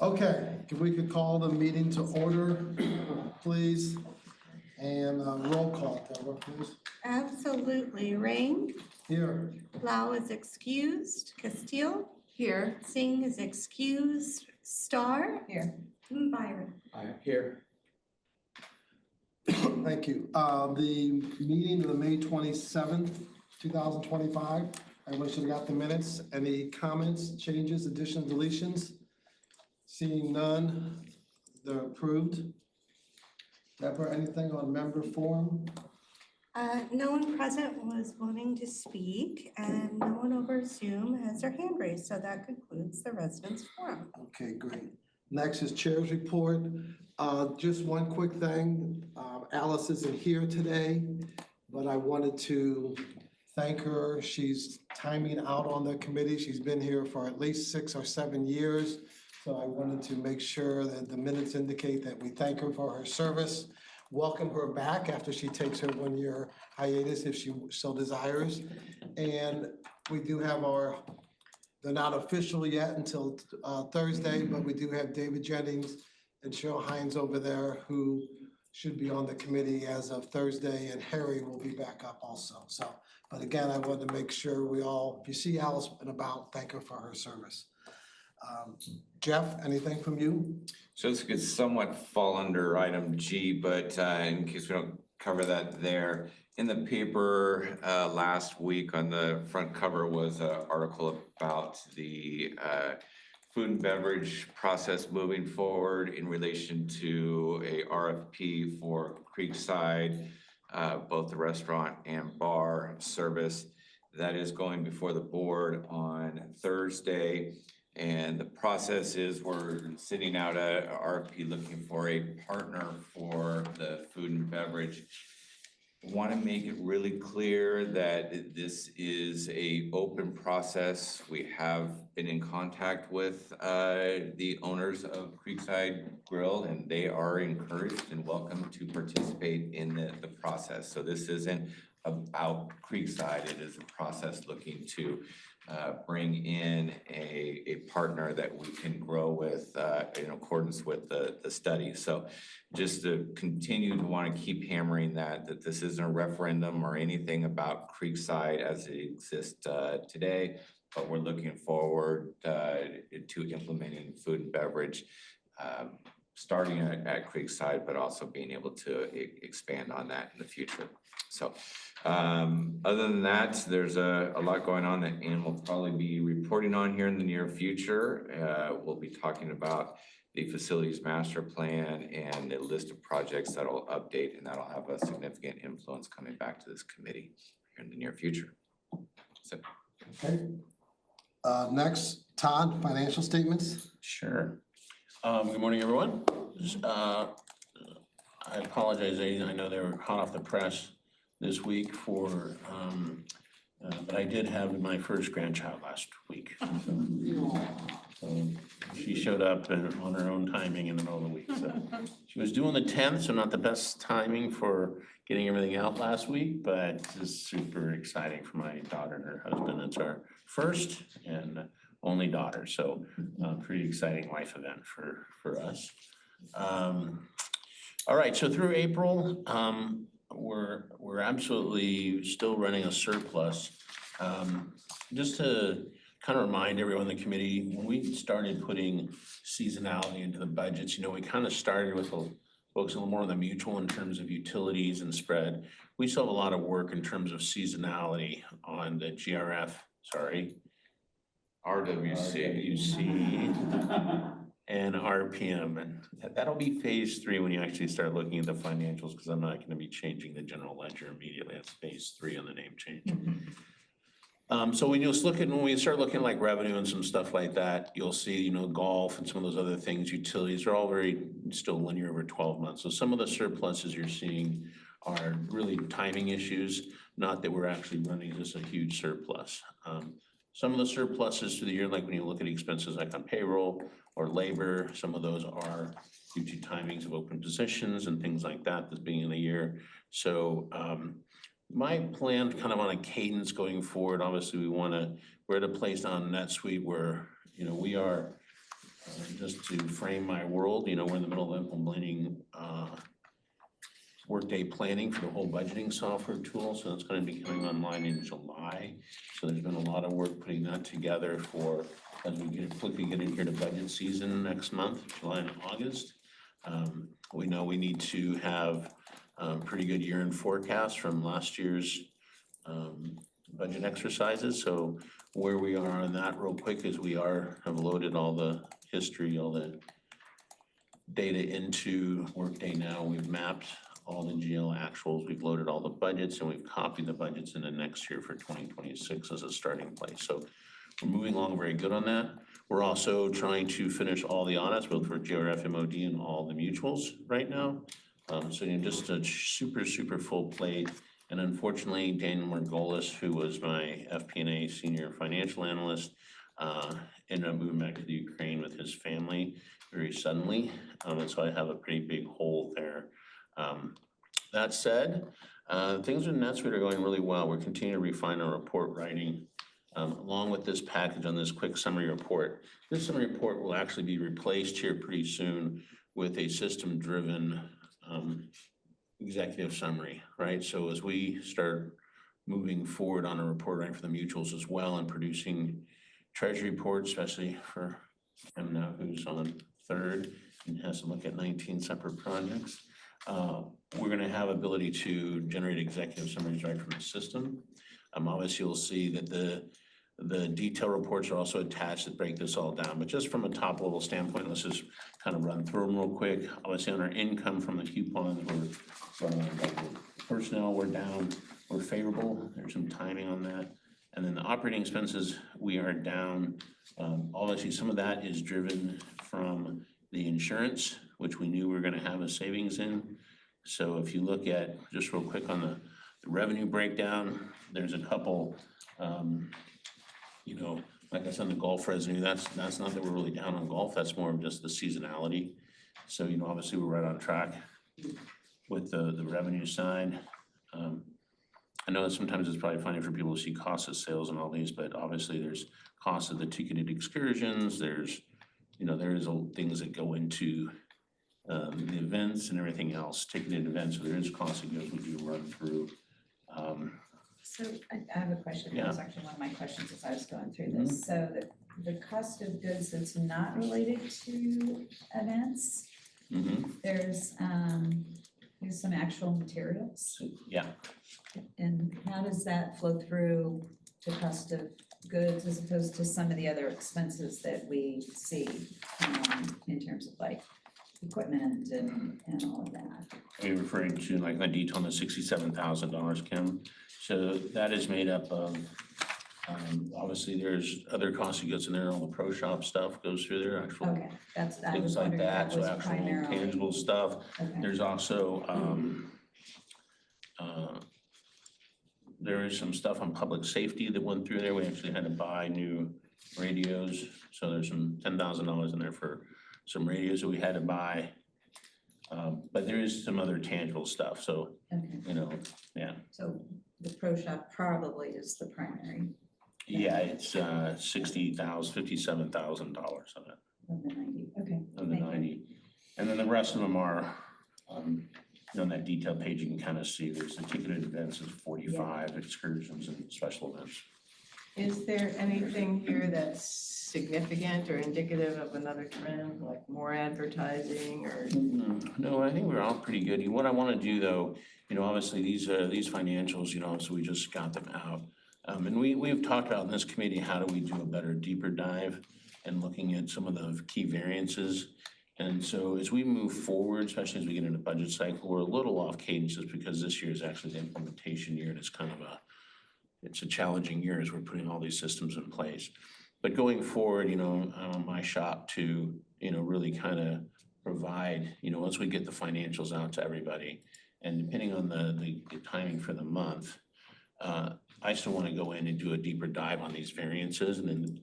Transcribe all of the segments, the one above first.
Okay, if we could call the meeting to order, please, and roll call, Deborah, please. Absolutely. Rain. Here. Lau is excused. Castile. Here. Singh is excused. Star. Here. And Byron. I am here. Thank you. The meeting of the May 27th, 2025. Everyone should have got the minutes. Any comments, changes, additions, deletions? Seeing none, they're approved. Deborah, anything on member forum? No one present was wanting to speak, and no one over Zoom has their hand raised, so that concludes the residents' forum. Okay, great. Next is chair's report. Just one quick thing. Alice isn't here today, but I wanted to thank her. She's timing out on the committee. She's been here for at least 6 or 7 years. So I wanted to make sure that the minutes indicate that we thank her for her service. Welcome her back after she takes her 1-year hiatus if she so desires. And we do have they're not official yet until Thursday, but we do have David Jennings and Cheryl Hines over there who should be on the committee as of Thursday, and Harry will be back up also. So, but again, I wanted to make sure if you see Alice and about, thank her for her service. Jeff, anything from you? So this could somewhat fall under item G, but in case we don't cover that there, in the paper last week on the front cover was an article about the food and beverage process moving forward in relation to a RFP for Creekside, both the restaurant and bar service. That is going before the board on Thursday. And the process is we're sending out a RFP looking for a partner for the food and beverage. Want to make it really clear that this is an open process. We have been in contact with the owners of Creekside Grill, and they are encouraged and welcome to participate in the process. So this isn't about Creekside. It is a process looking to bring in a partner that we can grow with in accordance with the study. So just to continue to want to keep hammering that this isn't a referendum or anything about Creekside as it exists today, but we're looking forward to implementing food and beverage starting at Creekside, but also being able to expand on that in the future. So other than that, there's a lot going on that Ann will probably be reporting on here in the near future. We'll be talking about the facilities master plan and the list of projects that'll update, and that'll have a significant influence coming back to this committee here in the near future. So. Okay. Next, Todd, financial statements. Sure. Good morning, everyone. I apologize. I know they were hot off the press this week but I did have my first grandchild last week. So she showed up on her own timing in the middle of the week. So she was doing the 10th, so not the best timing for getting everything out last week, but it's super exciting for my daughter and her husband. It's our first and only daughter, so pretty exciting life event for us. All right, so through April, we're absolutely still running a surplus. Just to kind of remind everyone in the committee, when we started putting seasonality into the budgets, we kind of started with focus a little more on the mutual in terms of utilities and spread. We still have a lot of work in terms of seasonality on the RWC and RPM, and that'll be phase 3 when you actually start looking at the financials, because I'm not going to be changing the general ledger immediately. That's phase 3 on the name change. So when you when we start looking at like revenue and some stuff like that, you'll see, golf and some of those other things, utilities are all very still linear over 12 months. So some of the surpluses you're seeing are really timing issues, not that we're actually running just a huge surplus. Some of the surpluses through the year, like when you look at expenses like on payroll or labor, some of those are due to timings of open positions and things like that at the beginning of the year. So my plan kind of on a cadence going forward, obviously we're at a place on NetSuite where, we are Just to frame my world, we're in the middle of implementing Workday planning for the whole budgeting software tool, so it's going to be coming online in July. So there's been a lot of work putting that together for as we quickly get in here to budget season next month, July and August. We know we need to have pretty good year-end forecast from last year's budget exercises. So where we are on that real quick is we have loaded all the history, all the data into Workday now. We've mapped all the GL actuals, we've loaded all the budgets, and we've copied the budgets into next year for 2026 as a starting place. So we're moving along very good on that. We're also trying to finish all the audits, both for JRF, MOD, and all the mutuals right now. So just a super full plate. And unfortunately, Daniel Margolis, who was my FP&A senior financial analyst, ended up moving back to the Ukraine with his family very suddenly. And so I have a pretty big hole there. That said, things in NetSuite are going really well. We're continuing to refine our report writing along with this package on this quick summary report. This summary report will actually be replaced here pretty soon with a system-driven executive summary, right? So as we start moving forward on a report writing for the mutuals as well and producing treasury reports, especially for him now who's on third and has to look at 19 separate projects. We're going to have ability to generate executive summaries right from the system. Obviously, you'll see that the detail reports are also attached that break this all down. But just from a top level standpoint, let's just kind of run through them real quick. Obviously, on our income from the coupons, we're running on budget. Personnel, we're down. We're favorable. There's some timing on that. And then the operating expenses, we are down. Obviously, some of that is driven from the insurance, which we knew we were going to have a savings in. So if you look at, just real quick on the revenue breakdown, there's a couple, like I said, the golf revenue, that's not that we're really down on golf, that's more of just the seasonality. So, obviously we're right on track with the revenue side. I know that sometimes it's probably funny for people to see cost of sales and all these, but obviously there's cost of the ticketed excursions, there's things that go into the events and everything else, ticketed events, so there is cost that goes when you run through. So I have a question. That was actually one of my questions as I was going through this. So the cost of goods that's not related to events, there's some actual materials. Yeah. And how does that flow through the cost of goods as opposed to some of the other expenses that we see in terms of like equipment and all of that? Are you referring to like the detail on the $67,000, Kim? So that is made up of, obviously there's other costs of goods in there, all the pro shop stuff goes through there, actual Okay, that's, I things was like wondering if that, that so was actual primarily. tangible stuff. Okay. There's also, there is some stuff on public safety that went through there. We actually had to buy new radios. So there's some $10,000 in there for some radios that we had to buy. But there is some other tangible stuff. So, Okay. Yeah. So the pro shop probably is the primary Yeah, it's $57,000 on it. of the 90. Okay. Of the thank you. 90. And then the rest of them are, on that detail page, you can kind of see there's the ticketed events is 45, excursions and special events. Is there anything here that's significant or indicative of another trend, like more advertising or? No, I think we're all pretty good. What I want to do though, obviously these financials, so we just got them out. And we've talked about in this committee, how do we do a better deeper dive and looking at some of the key variances. And so as we move forward, especially as we get into budget cycle, we're a little off cadence just because this year is actually the implementation year and it's kind of it's a challenging year as we're putting all these systems in place. But going forward, my shop to, really kind of provide, once we get the financials out to everybody and depending on the timing for the month, I still want to go in and do a deeper dive on these variances and then,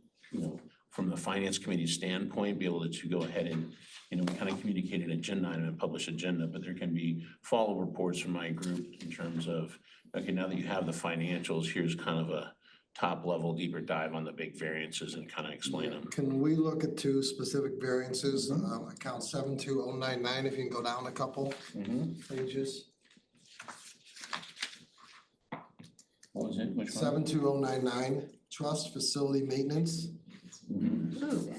from the finance committee standpoint, be able to go ahead and, we kind of communicate an agenda item and publish agenda, but there can be follow reports from my group in terms of, okay, now that you have the financials, here's kind of top level deeper dive on the big variances and kind of explain them. Can we look at two specific variances, account 72099, if you can go down a couple pages? What was it? Which one? 72099, trust facility maintenance. Ooh,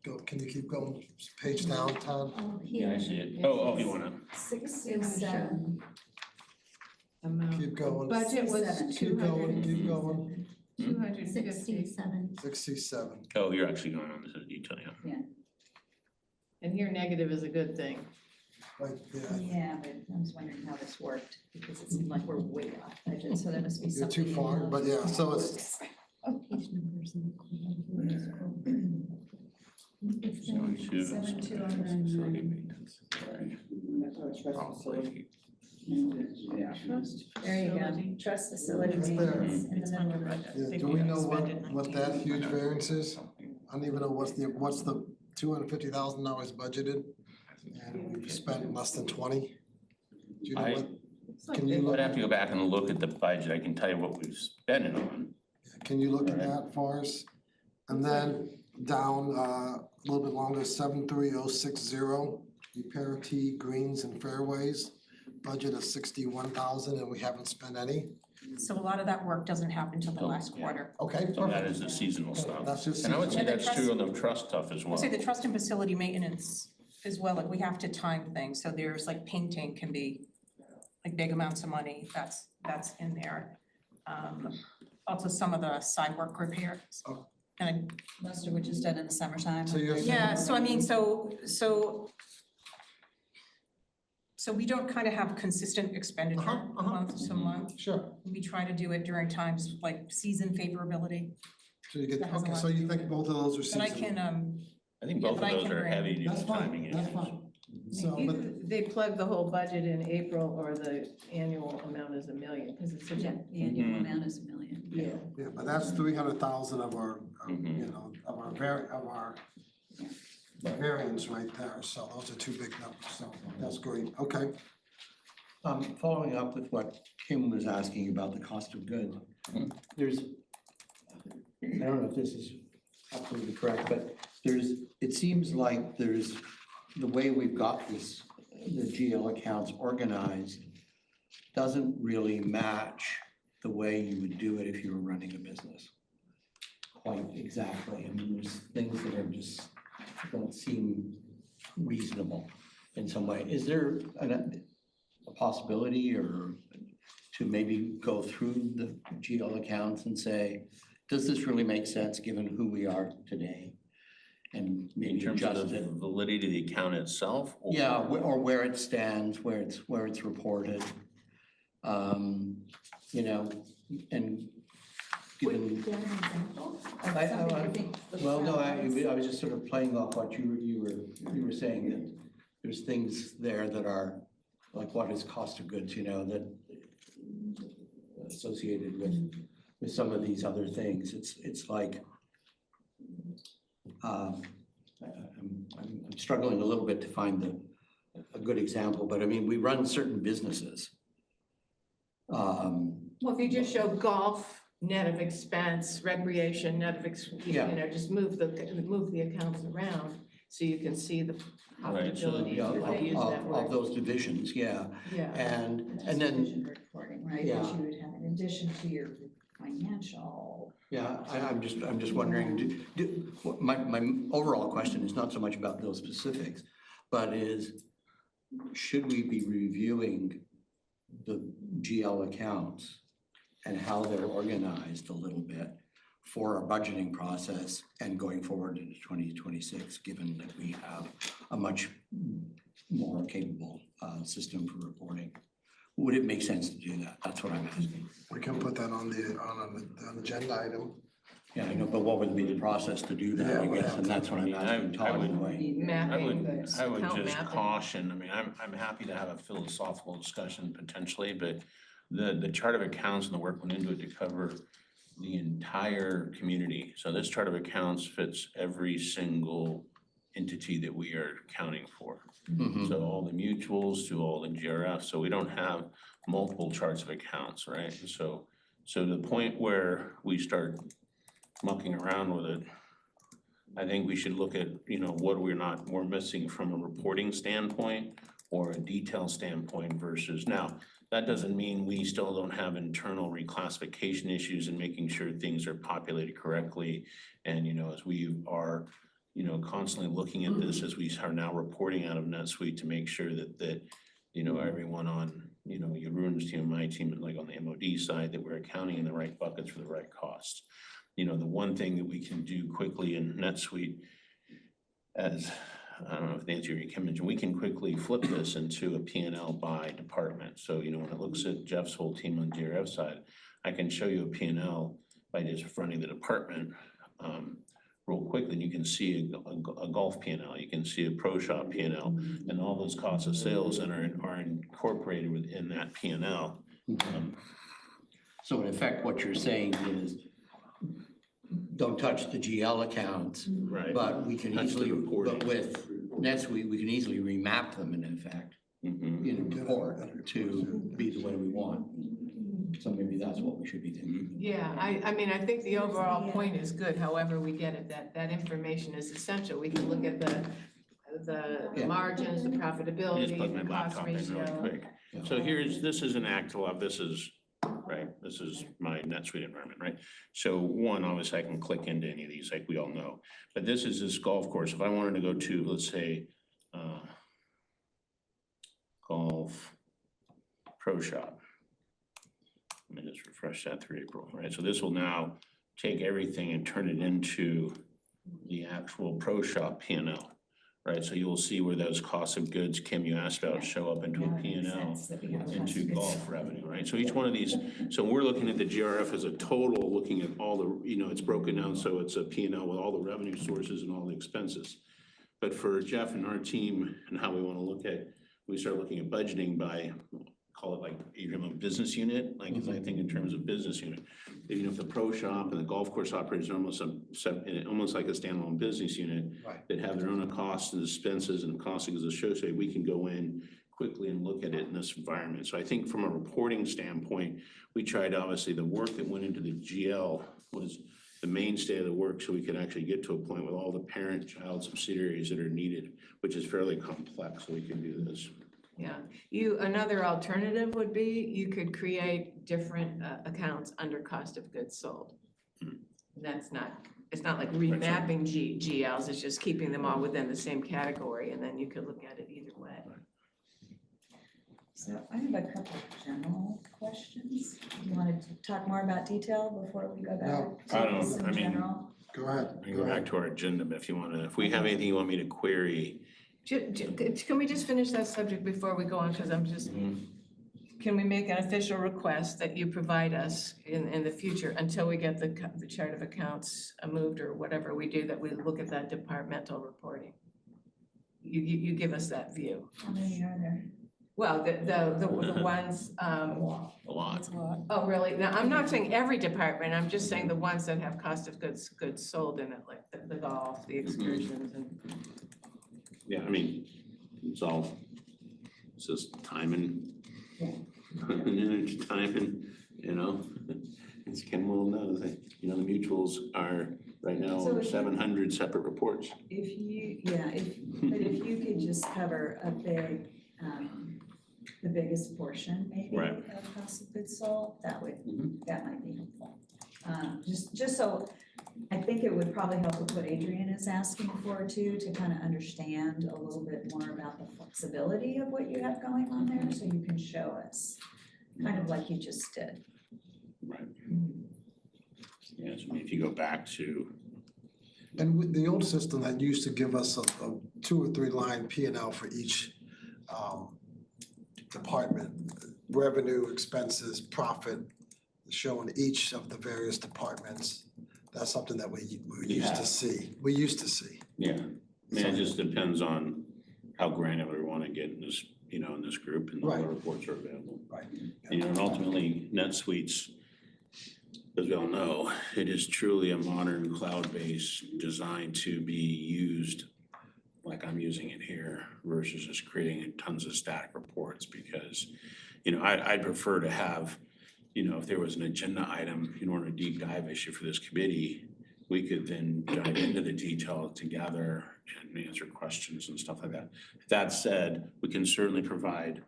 Go, can you keep going, page down, Todd? Oh, Yeah, I here. see it. Oh, you wanna? 607. Amount. Keep going. Budget was 67. Keep going, keep going. 250. 67. 67. Oh, you're actually going on to the detail, yeah. And here negative is a good thing. Like, yeah, Yeah, but I was wondering how this worked, because it seemed like we're way off budget, so there must be you're something. too far, but yeah, so it's, Page numbers and Facility 72099. maintenance. Right. Probably. There you go, trust facility It's there. maintenance in the middle of budget. yeah, do we know what that huge variance is? I don't even know what's the $250,000 budgeted, and we've spent less than 20. Do you know I- what? Can you look, I'd have to go back and look at the budget. I can tell you what we've spent it on. can you look at that for us? And then down a little bit longer, 73060, repair T greens and fairways, budget of 61,000, and we haven't spent any. So a lot of that work doesn't happen till the Oh, last yeah. quarter. Okay, So that perfect. is the seasonal stuff. That's just And I would say And the that's trust- true on the trust stuff as well. I'll say the trust and facility maintenance as well, like we have to time things, so there's like painting can be like big amounts of money, that's in there. Also some of the side work repairs. Oh. And Most of which is done in the summertime. So you're saying- yeah, so I mean, so we don't kind of have consistent expenditure month to month. Sure. We try to do it during times like season favorability, So you get, That has a okay, lot so to you do think with both of those are but I seasonal? can, I think Yeah, both but of I those can are bring- heavy duty That's timing fine, that's issues. fine. So, but, Either they plug the whole budget in April or the annual amount is 1 million, because it's such Yeah, a, the annual Mhm. amount is 1 million. yeah. yeah, but that's 300,000 of our, Mhm. you know, of our variance right there, so those are two big numbers, so that's great, okay. Following up with what Kim was asking about the cost of goods, there's, I don't know if this is absolutely correct, but it seems like there's, the way we've got this, the GL accounts organized doesn't really match the way you would do it if you were running a business. Quite exactly. I mean, there's things that are just, don't seem reasonable in some way. Is there a possibility or to maybe go through the GL accounts and say, does this really make sense given who we are today? And In maybe terms of adjust the it. validity of the account itself? Or- Yeah, or where it stands, where it's reported. You know, and given, Do you have an example of I- something you think looks well, no, valid? I was just sort of playing off what you were saying, that there's things there that are, like what is cost of goods, you know, that associated with some of these other things. It's like, I'm struggling a little bit to find a good example, but I mean, we run certain businesses. Well, if you just show golf, net of expense, recreation, net of, Yeah. you know, just move the accounts around so you can see the Right, so, profitability, Yeah, if I use that of word. those divisions, yeah, Yeah. and Just then, vision reporting, right, Yeah. that you would have in addition to your financial. yeah, I'm just wondering, my overall question is not so much about those specifics, but is, should we be reviewing the GL accounts and how they're organized a little bit for our budgeting process and going forward into 2026, given that we have a much more capable system for reporting? Would it make sense to do that? That's what I'm asking. We can put that on the agenda item. Yeah, I know, but what would be the process to do that, I guess, and that's what I'm asking Todd in a way. Mapping, I would account just mapping. caution, I mean, I'm happy to have a philosophical discussion potentially, but the chart of accounts and the work went into it to cover the entire community. So this chart of accounts fits every single entity that we are accounting for. Mhm. So all the mutuals to all the GRFs, so we don't have multiple charts of accounts, right? So So the point where we start mucking around with it, I think we should look at, what we're missing from a reporting standpoint or a detail standpoint versus now. That doesn't mean we still don't have internal reclassification issues and making sure things are populated correctly. And, as we are, constantly looking at this as we are now reporting out of NetSuite to make sure that, everyone on, your Ruins team, my team, like on the MOD side, that we're accounting in the right buckets for the right costs. The one thing that we can do quickly in NetSuite, as I don't know if Nancy or you can mention, we can quickly flip this into a P&L by department. So, when it looks at Jeff's whole team on GRF side, I can show you a P&L by just running the department real quickly, and you can see a golf P&L, you can see a pro shop P&L, and all those costs of sales that are incorporated within that P&L. So in effect, what you're saying is, don't touch the GL accounts, Right. but we can Touch the easily, reporting. but with NetSuite, we can easily remap them in effect in a report to be the way we want. So maybe that's what we should be thinking. Yeah, I mean, I think the overall point is good, however we get it, that information is essential. We can look at the Yeah. margins, the I just profitability, plug my the cost laptop in really ratio. quick. So this is an Actilab, this is my NetSuite environment, right? So one, obviously I can click into any of these like we all know, but this is this golf course. If I wanted to go to, let's say, golf pro shop. Let me just refresh that through April, right? So this will now take everything and turn it into the actual pro shop P&L, right? So you'll see where those costs of goods, Kim, you asked about, show up into a P&L, into golf revenue, right? So each one of these, so we're looking at the GRF as a total, looking at all the, it's broken down, so it's a P&L with all the revenue sources and all the expenses. But for Jeff and our team and how we want to look at, we start looking at budgeting by, call it like Adrian, a business unit, like I think in terms of business unit. Even if the pro shop and the golf course operators are almost like a standalone business unit that have their own costs and expenses and costings associated, we can go in quickly and look at it in this environment. So I think from a reporting standpoint, we tried, obviously the work that went into the GL was the mainstay of the work, so we could actually get to a point with all the parent child subsidiaries that are needed, which is fairly complex, so we can do this. Yeah, another alternative would be, you could create different accounts under cost of goods sold. That's it's not like remapping GLs, it's just keeping them all within the same category, and then you could look at it either way. So I have a couple of general questions. You wanted to talk more about detail before we go back? No, to this in general? Go ahead. We can go back to our agenda, but if we have anything you want me to query. Can we just finish that subject before we go on, because I'm just, can we make an official request that you provide us in the future until we get the chart of accounts moved or whatever we do, that we look at that departmental reporting? You give us that view. How many are there? Well, the ones, A lot. oh, really? Now, I'm not saying every department, I'm just saying the ones that have cost of goods sold in it, like the golf, the excursions and. Yeah, it's just timing. Timing, as Ken well knows, the mutuals are right now So over if you- 700 separate reports. But if you could just cover the biggest portion maybe Right. of cost of goods sold, that might be helpful. Just so, I think it would probably help with what Adrian is asking for too, to kind of understand a little bit more about the flexibility of what you have going on there, so you can show us, kind of like you just did. Right. Yes, if you go back to, And with the old system that used to give us a 2 or 3 line P&L for each department, revenue, expenses, profit, showing each of the various departments. That's something that we used to see. We used to see. yeah, it just depends on how granular we want to get in this, in this group, and all the Right. reports are available. Right. And ultimately, NetSuite's, as we all know, it is truly a modern cloud-based designed to be used like I'm using it here versus just creating tons of static reports, because, I'd prefer to have if there was an agenda item, or a deep dive issue for this committee, we could then dive into the detail together and answer questions and stuff like that. That said, we can certainly provide,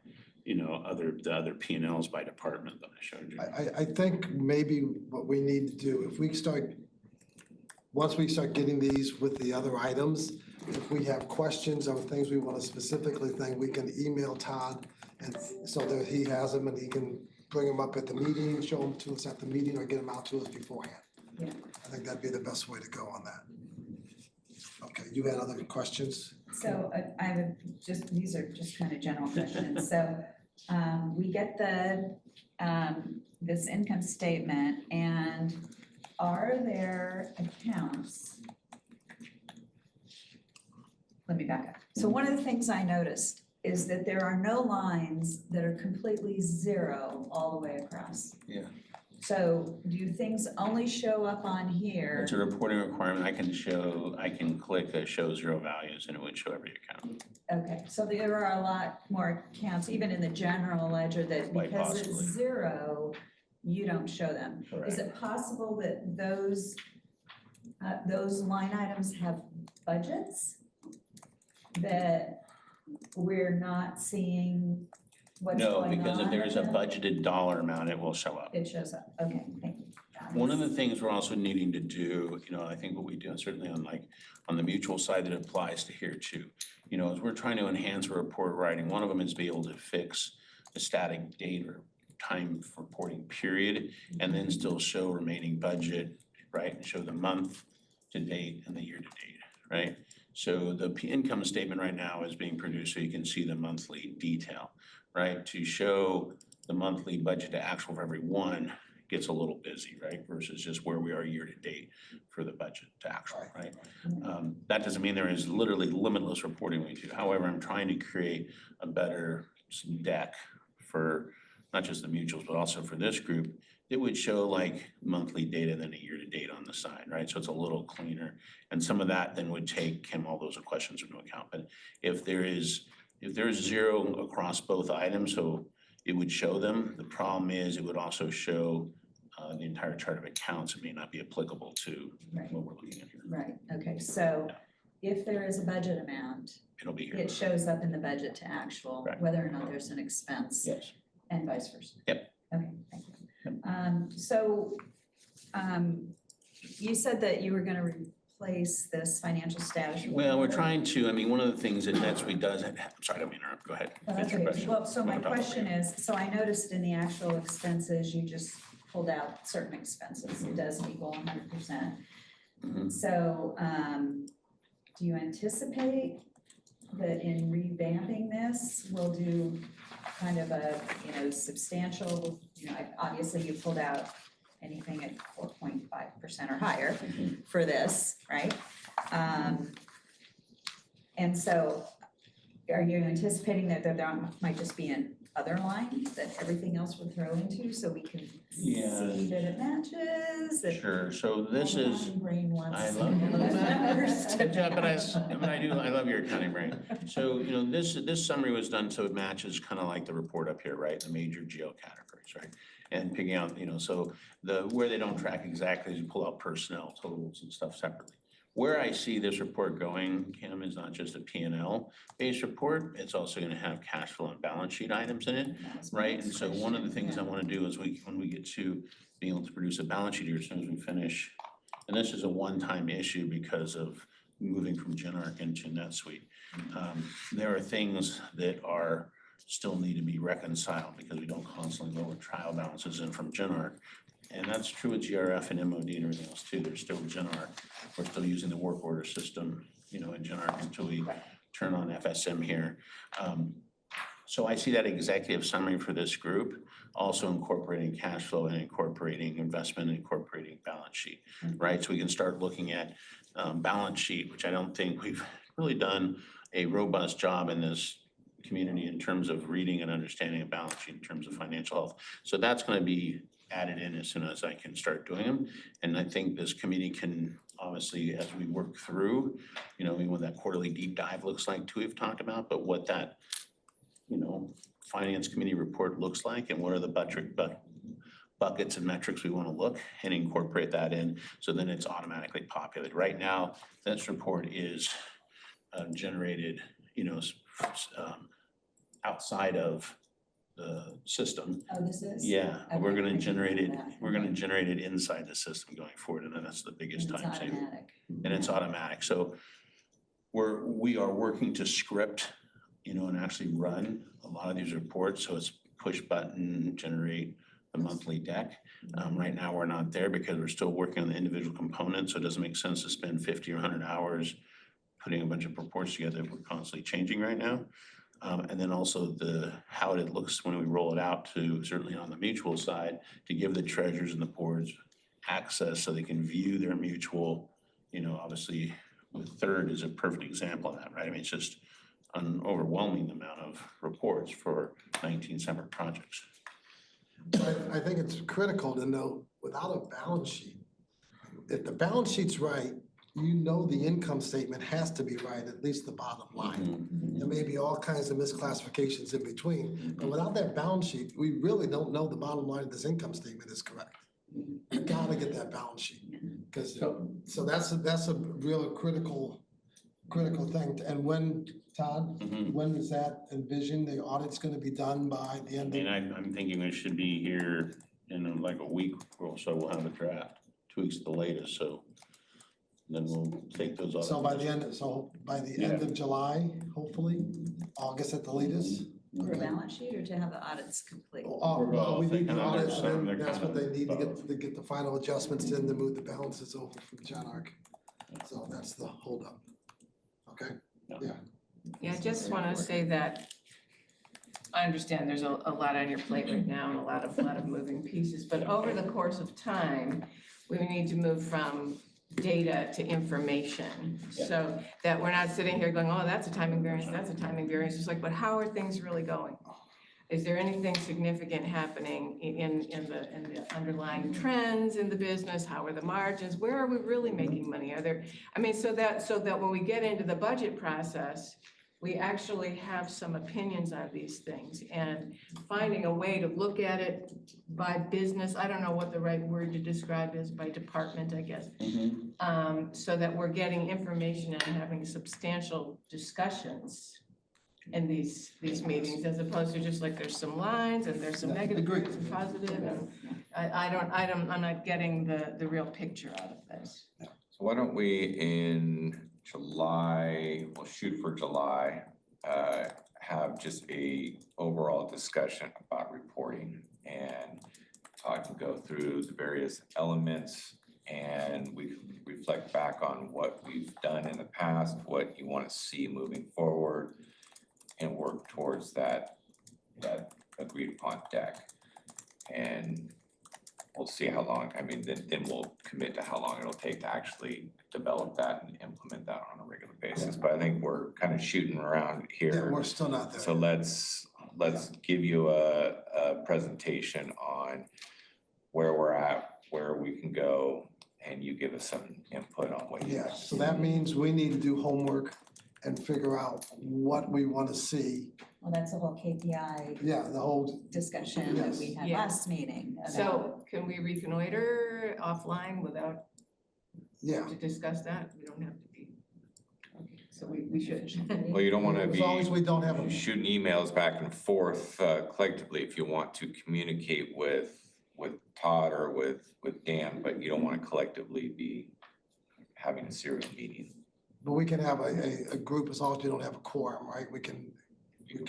the other P&Ls by department that I showed you. I think maybe what we need to do, once we start getting these with the other items, if we have questions or things we want to specifically think, we can email Todd and so that he has them and he can bring them up at the meeting, show them to us at the meeting, or get them out to us beforehand. Yeah. I think that'd be the best way to go on that. Okay, you had other questions? So I would these are just kind of general questions. So we get this income statement, and are there accounts? Let me back up. So one of the things I noticed is that there are no lines that are completely zero all the way across. Yeah. So do things only show up on here? It's a reporting requirement. I can click show zero values and it would show every account. Okay, so there are a lot more accounts, even in the general ledger, that Quite because it's possibly. zero, you don't show them. Is it possible that those line items have budgets that we're not seeing what's going on? No, because if there's a with them? budgeted dollar amount, it will show up. It shows up, okay, thank you. One of the things we're also needing to do, I think what we do, and certainly on the mutual side that applies to here too, is we're trying to enhance report writing. One of them is be able to fix the static date or time for reporting period, and then still show remaining budget, right? And show the month to date and the year to date, right? So the income statement right now is being produced so you can see the monthly detail, right? To show the monthly budget to actual for every one gets a little busy, right? Versus just where we are year to date for the budget to actual, right? That doesn't mean there is literally limitless reporting we do. However, I'm trying to create a better deck for not just the mutuals, but also for this group. It would show like monthly data than a year to date on the side, right? So it's a little cleaner. And some of that then would take all those questions into account. But if there's zero across both items, so it would show them. The problem is it would also show the entire chart of accounts. It may not be applicable to Right. what we're looking at here. Right, okay, so if there is a budget amount, It'll be here. it shows up in the budget to actual, Right. whether or not there's an expense. Yes. And vice versa. Yep. Okay, thank you. You said that you were gonna replace this financial status. Well, we're report. trying to, one of the things that NetSuite does, I'm sorry, I don't mean to interrupt, go ahead. Oh, Finish that's your okay. question. Well, so my We'll talk question about is, so I noticed in the actual expenses, you just pulled out certain expenses. It doesn't equal 100%. Mhm. So, do you anticipate that in revamping this, we'll do kind of a, substantial, obviously you pulled out anything at 4.5% or higher Mhm. for this, right? And so are you anticipating that there might just be an other line that everything else would throw into so we can Yeah. see that it matches? that Sure, so this my is, accounting brain wants I some love of those numbers to yeah, but I match. I love your accounting brain. So, this summary was done so it matches kind of like the report up here, right? The major geo categories, right? And picking out, so where they don't track exactly is you pull out personnel totals and stuff separately. Where I see this report going, Kim, is not just a P&L based report, it's also gonna have cash flow and balance sheet items in it, That was my right? next And so one of the question, things I yeah. wanna do is when we get to being able to produce a balance sheet here as soon as we finish, and this is a one-time issue because of moving from GenArc into NetSuite. There are things that still need to be reconciled because we don't constantly lower trial balances in from GenArc. And that's true with GRF and MOD and everything else too. There's still GenArc. We're still using the work order system, in GenArc until we turn on FSM here. So I see that executive summary for this group, also incorporating cash flow and incorporating investment and incorporating balance sheet, right? So we can start looking at balance sheet, which I don't think we've really done a robust job in this community in terms of reading and understanding a balance sheet in terms of financial health. So that's going to be added in as soon as I can start doing them. And I think this committee can obviously, as we work through, what that quarterly deep dive looks like too, we've talked about, but what that, finance committee report looks like and what are the buckets and metrics we want to look and incorporate that in. So then it's automatically populated. Right now, this report is generated, outside of the system. Oh, this is? Yeah, we're Okay, I gonna didn't generate know it, that. we're gonna generate it inside the system going forward, and then that's the biggest It's time saver. automatic. And it's automatic, so we are working to script, and actually run a lot of these reports, so it's push button, generate the monthly deck. Right now, we're not there because we're still working on the individual components, so it doesn't make sense to spend 50 or 100 hours putting a bunch of reports together. We're constantly changing right now. And then also how it looks when we roll it out to, certainly on the mutual side, to give the treasurers and the boards access so they can view their mutual, obviously with Third is a perfect example of that, right? I mean, it's just an overwhelming amount of reports for 19 separate projects. I think it's critical to know, without a balance sheet, if the balance sheet's right, the income statement has to be right, at least the bottom line. There may be all kinds of misclassifications in between, but without that balance sheet, we really don't know the bottom line of this income statement is correct. You gotta get that balance sheet, because, so that's a real critical thing. And when, Todd, when is that envisioned? The audit's gonna be done by the end of? I'm thinking we should be here in like a week or so, we'll have a draft, 2 weeks at the latest, so then we'll take those. So by the end of July, hopefully, August at the latest? For a balance sheet or to have the audits complete? Well, we need the They're audit, both. and then They're that's what kind they of need to both. get the final adjustments in to move the balances over from John Arc. So that's the holdup. Okay, yeah. Yeah, I just want to say that I understand there's a lot on your plate right now and a lot of moving pieces, but over the course of time, we need to move from data to information. So that we're not sitting here going, oh, that's a timing variance, that's a timing variance. It's like, but how are things really going? Is there anything significant happening in the underlying trends in the business? How are the margins? Where are we really making money? So that when we get into the budget process, we actually have some opinions on these things, and finding a way to look at it by business, I don't know what the right word to describe is, by department, I guess. So that we're getting information and having substantial discussions in these meetings, as opposed to just like there's some lines and there's some negative, there's some positive, and I'm not getting the real picture out of this. So why don't we in July, we'll shoot for July, have just a overall discussion about reporting and go through the various elements, and we can reflect back on what we've done in the past, what you want to see moving forward, and work towards that agreed upon deck. And we'll see how long, then we'll commit to how long it'll take to actually develop that and implement that on a regular basis. But I think we're kind of shooting around Yeah, here. we're still not there. So let's give you a presentation on where we're at, where we can go, and you give us some input on what you. Yeah, so that means we need to do homework and figure out what we want to see. Well, that's the whole KPI Yeah, the whole, discussion that we had Yes. last meeting. So can we reconnoiter offline without, yeah, to discuss that? We don't have to be, okay, so we should. Well, you don't want to as long as be we don't have a. shooting emails back and forth collectively if you want to communicate with Todd or with Dan, but you don't want to collectively be having a serious meeting. But we can have a group as long as you don't have a quorum, right? We can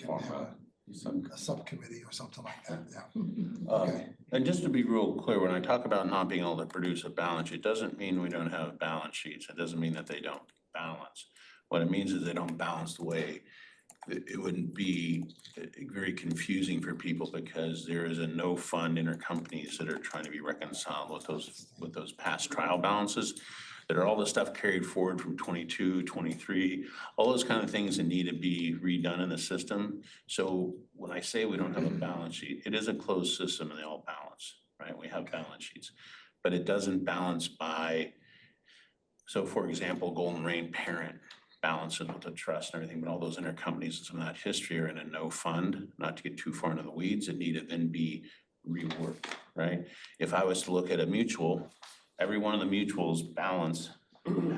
Form have a a subcommittee or something like that, yeah. Okay. And just to be real clear, when I talk about not being able to produce a balance sheet, it doesn't mean we don't have balance sheets. It doesn't mean that they don't balance. What it means is they don't balance the way, it wouldn't be very confusing for people because there is a no fund intercompanies that are trying to be reconciled with those past trial balances. That are all the stuff carried forward from 22, 23, all those kind of things that need to be redone in the system. So when I say we don't have a balance sheet, it is a closed system and they all balance, right? We have balance sheets, but it doesn't balance by, so for example, Golden Rain parent balances with the trust and everything, but all those intercompanies and some of that history are in a no fund, not to get too far into the weeds, it need to then be rework, right? If I was to look at a mutual, every one of the mutuals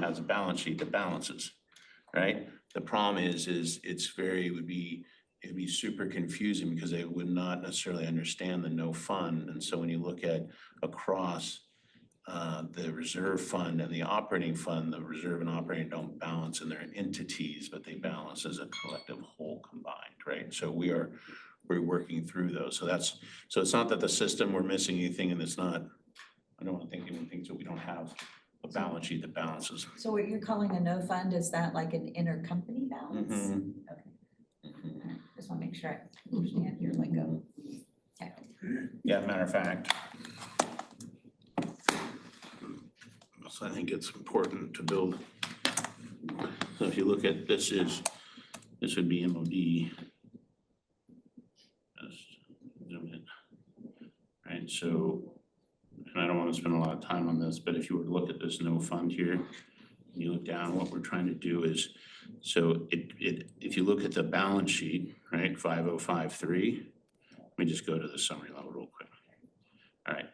has a balance sheet that balances, right? The problem is it'd be super confusing because they would not necessarily understand the no fund. And so when you look at across the reserve fund and the operating fund, the reserve and operating don't balance in their entities, but they balance as a collective whole combined, right? So we're working through those. So it's not that the system, we're missing anything, and it's not, I don't want to think anyone thinks that we don't have a balance sheet that balances. So what you're calling a no fund, is that like an intercompany balance? Mhm. Okay. All right. Just want to make sure I understand your lingo. Okay. Yeah, matter of fact. So I think it's important to build. So if you look at this would be MOD. Just zoom in. Right, so, and I don't want to spend a lot of time on this, but if you were to look at this no fund here, and you look down, what we're trying to do is, so if you look at the balance sheet, right, 5053, let me just go to the summary level real quick. All right,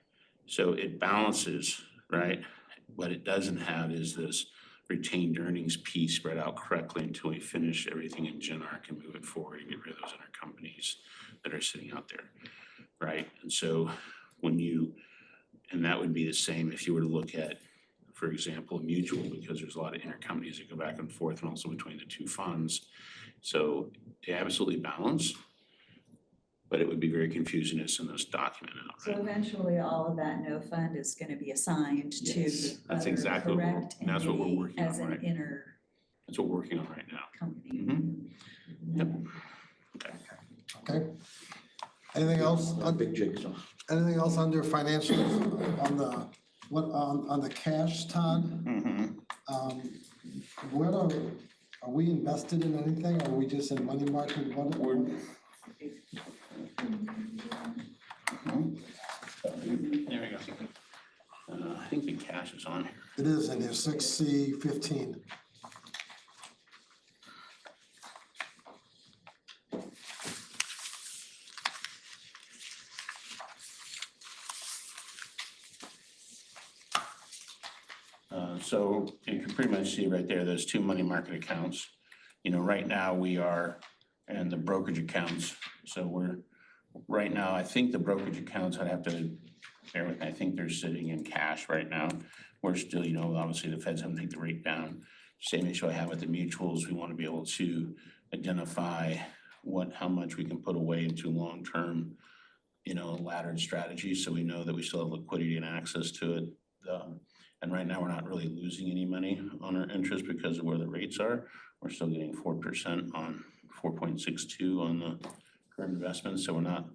so it balances, right? What it doesn't have is this retained earnings piece spread out correctly until we finish everything in GenArc and move it forward and get rid of those intercompanies that are sitting out there, right? And so and that would be the same if you were to look at, for example, a mutual, because there's a lot of intercompanies that go back and forth and also between the two funds. So they absolutely balance, but it would be very confusing to send this document out. So Right? eventually, all of that no fund is going to be assigned to Yes, that's other exactly what correct and that's what we're entity working as on, an right? That's what we're working on right now. company. Mhm. Yep. Okay. Anything else? Big jigsaw. Anything else under financials on the cash, Todd? Mhm. Where are we invested in anything? Or are we just in money market? There we go. I think the cash is on here. It is in here, 6C15. So you can pretty much see right there, there's two money market accounts. You know, right now we are, and the brokerage accounts. So right now, I think the brokerage accounts, I'd have to bear with me, I think they're sitting in cash right now. We're still, obviously the feds haven't taken the rate down. Same issue I have with the mutuals. We want to be able to identify how much we can put away into long-term, laddered strategies. So we know that we still have liquidity and access to it. And right now, we're not really losing any money on our interest because of where the rates are. We're still getting 4% on 4.62 on the current investments. So we're not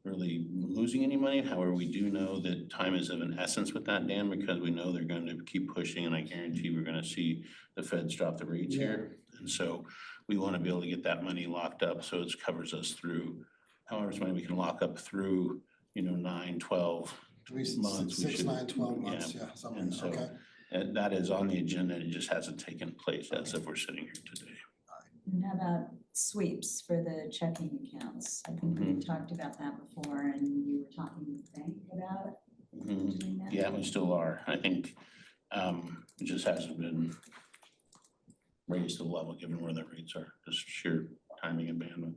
really losing any money. However, we do know that time is of an essence with that, Dan, because we know they're going to keep pushing, and I guarantee we're going to see the feds drop the rates here. And so we want to be able to get that money locked up so it covers us through however much money we can lock up through, 9, 12 months. 6, 9, 12 months, yeah, something, And so okay. that is on the agenda. It just hasn't taken place as if we're sitting here today. And how about sweeps for the checking accounts? I think we talked about that before, and you were talking to the bank about doing that. Yeah, we still are. I think it just hasn't been raised to the level given where the rates are, just sheer timing and bandwidth.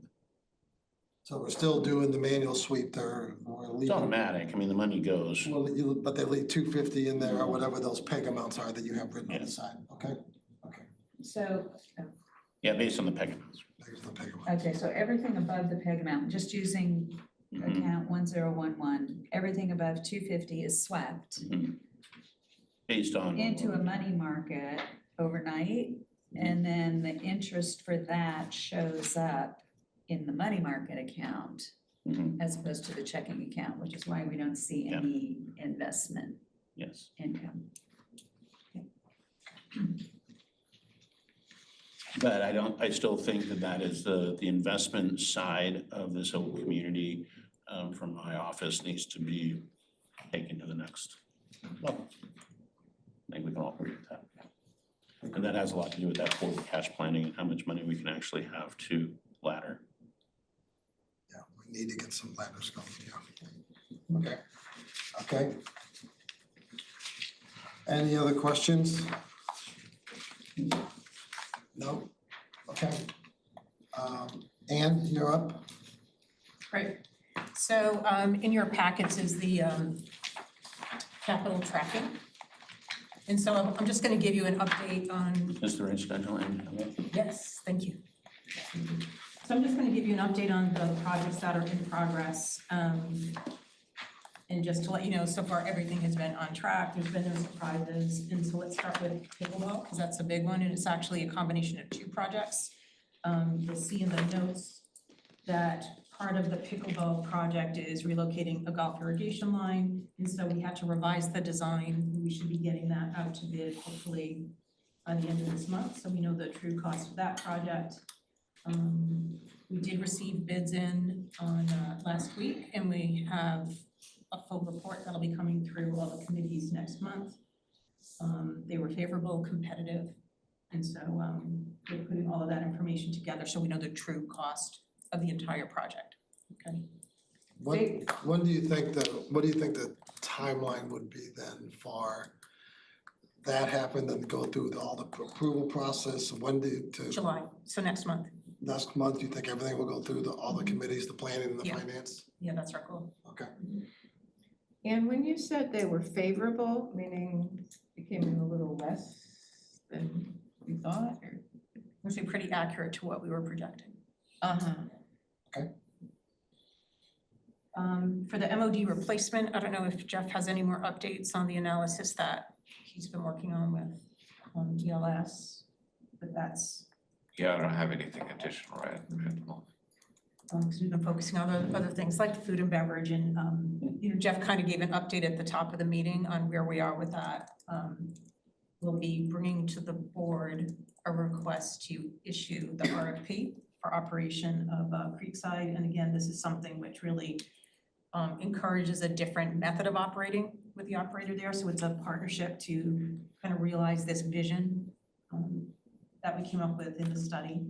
So we're still doing the manual sweep there. It's automatic. I mean, the money goes. Well, but they leave 250 in there or whatever those peg amounts are that you have written on the side, okay? Okay. So, Yeah, based on the peg amounts. There's the peg amount. okay, so everything above the peg amount, just using account 1011, everything above 250 is swept Based on. into a money market overnight, and then the interest for that shows up in the money market account as opposed to the checking account, which is why we don't see any investment Yes. income. But I still think that is the investment side of this whole community from my office needs to be taken to the next level. I think we can all agree with that. And that has a lot to do with that forward cash planning and how much money we can actually have to ladder. Yeah, we need to get some ladders going, yeah. Okay, okay. Any other questions? No? Okay. Ann, you're up. Great. So in your packets is the capital tracking. And so I'm just going to give you an update on. Mr. Incidental, and Yes, thank you. So I'm just going to give you an update on the projects that are in progress. And just to let you know, so far, everything has been on track. There's been no surprises. And so let's start with pickleball, because that's a big one. And it's actually a combination of two projects. You'll see in the notes that part of the pickleball project is relocating a golf irrigation line. And so we had to revise the design. We should be getting that out to bid hopefully by the end of this month. So we know the true cost of that project. We did receive bids in on last week, and we have a full report that'll be coming through all the committees next month. They were favorable, competitive, and so we're putting all of that information together so we know the true cost of the entire project. Okay. When do you think what do you think the timeline would be then for that happened and go through all the approval process? When July, so next month. next month, you think everything will go through all the committees, the planning and the Yeah. finance? Yeah, that's our goal. Okay. And when you said they were favorable, meaning it came in a little less than we thought, or? Which is pretty accurate to what we were projecting. For the MOD replacement, I don't know if Jeff has any more updates on the analysis that he's been working on with ELS, but that's, Yeah, I don't have anything additional right at the moment. because we've been focusing on other things like the food and beverage, and Jeff kind of gave an update at the top of the meeting on where we are with that. We'll be bringing to the board a request to issue the RFP for operation of Creekside, and again, this is something which really encourages a different method of operating with the operator there, so it's a partnership to kind of realize this vision that we came up with in the study.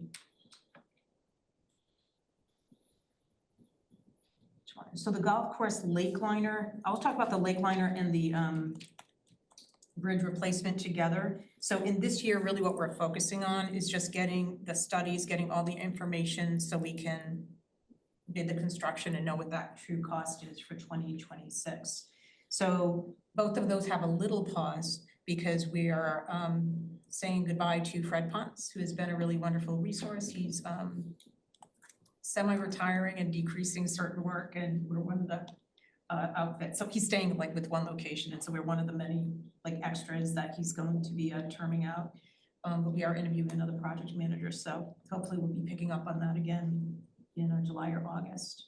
So the golf course lake liner, I'll talk about the lake liner and the bridge replacement together. So in this year, really what we're focusing on is just getting the studies, getting all the information so we can bid the construction and know what that true cost is for 2026. So both of those have a little pause because we are saying goodbye to Fred Ponce, who has been a really wonderful resource. He's semi-retiring and decreasing certain work, and we're one of the outfits. So he's staying like with one location, and so we're one of the many like extras that he's going to be terming out. But we are interviewing another project manager, so hopefully we'll be picking up on that again in July or August.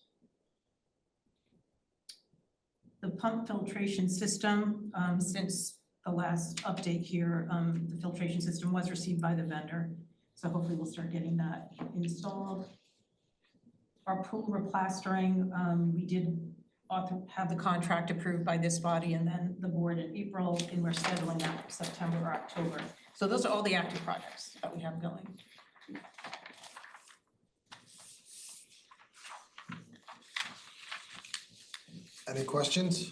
The pump filtration system, since the last update here, the filtration system was received by the vendor. So hopefully we'll start getting that installed. Our pool replastering, we did have the contract approved by this body and then the board in April, and we're scheduling that for September or October. So those are all the active projects that we have going. Any questions?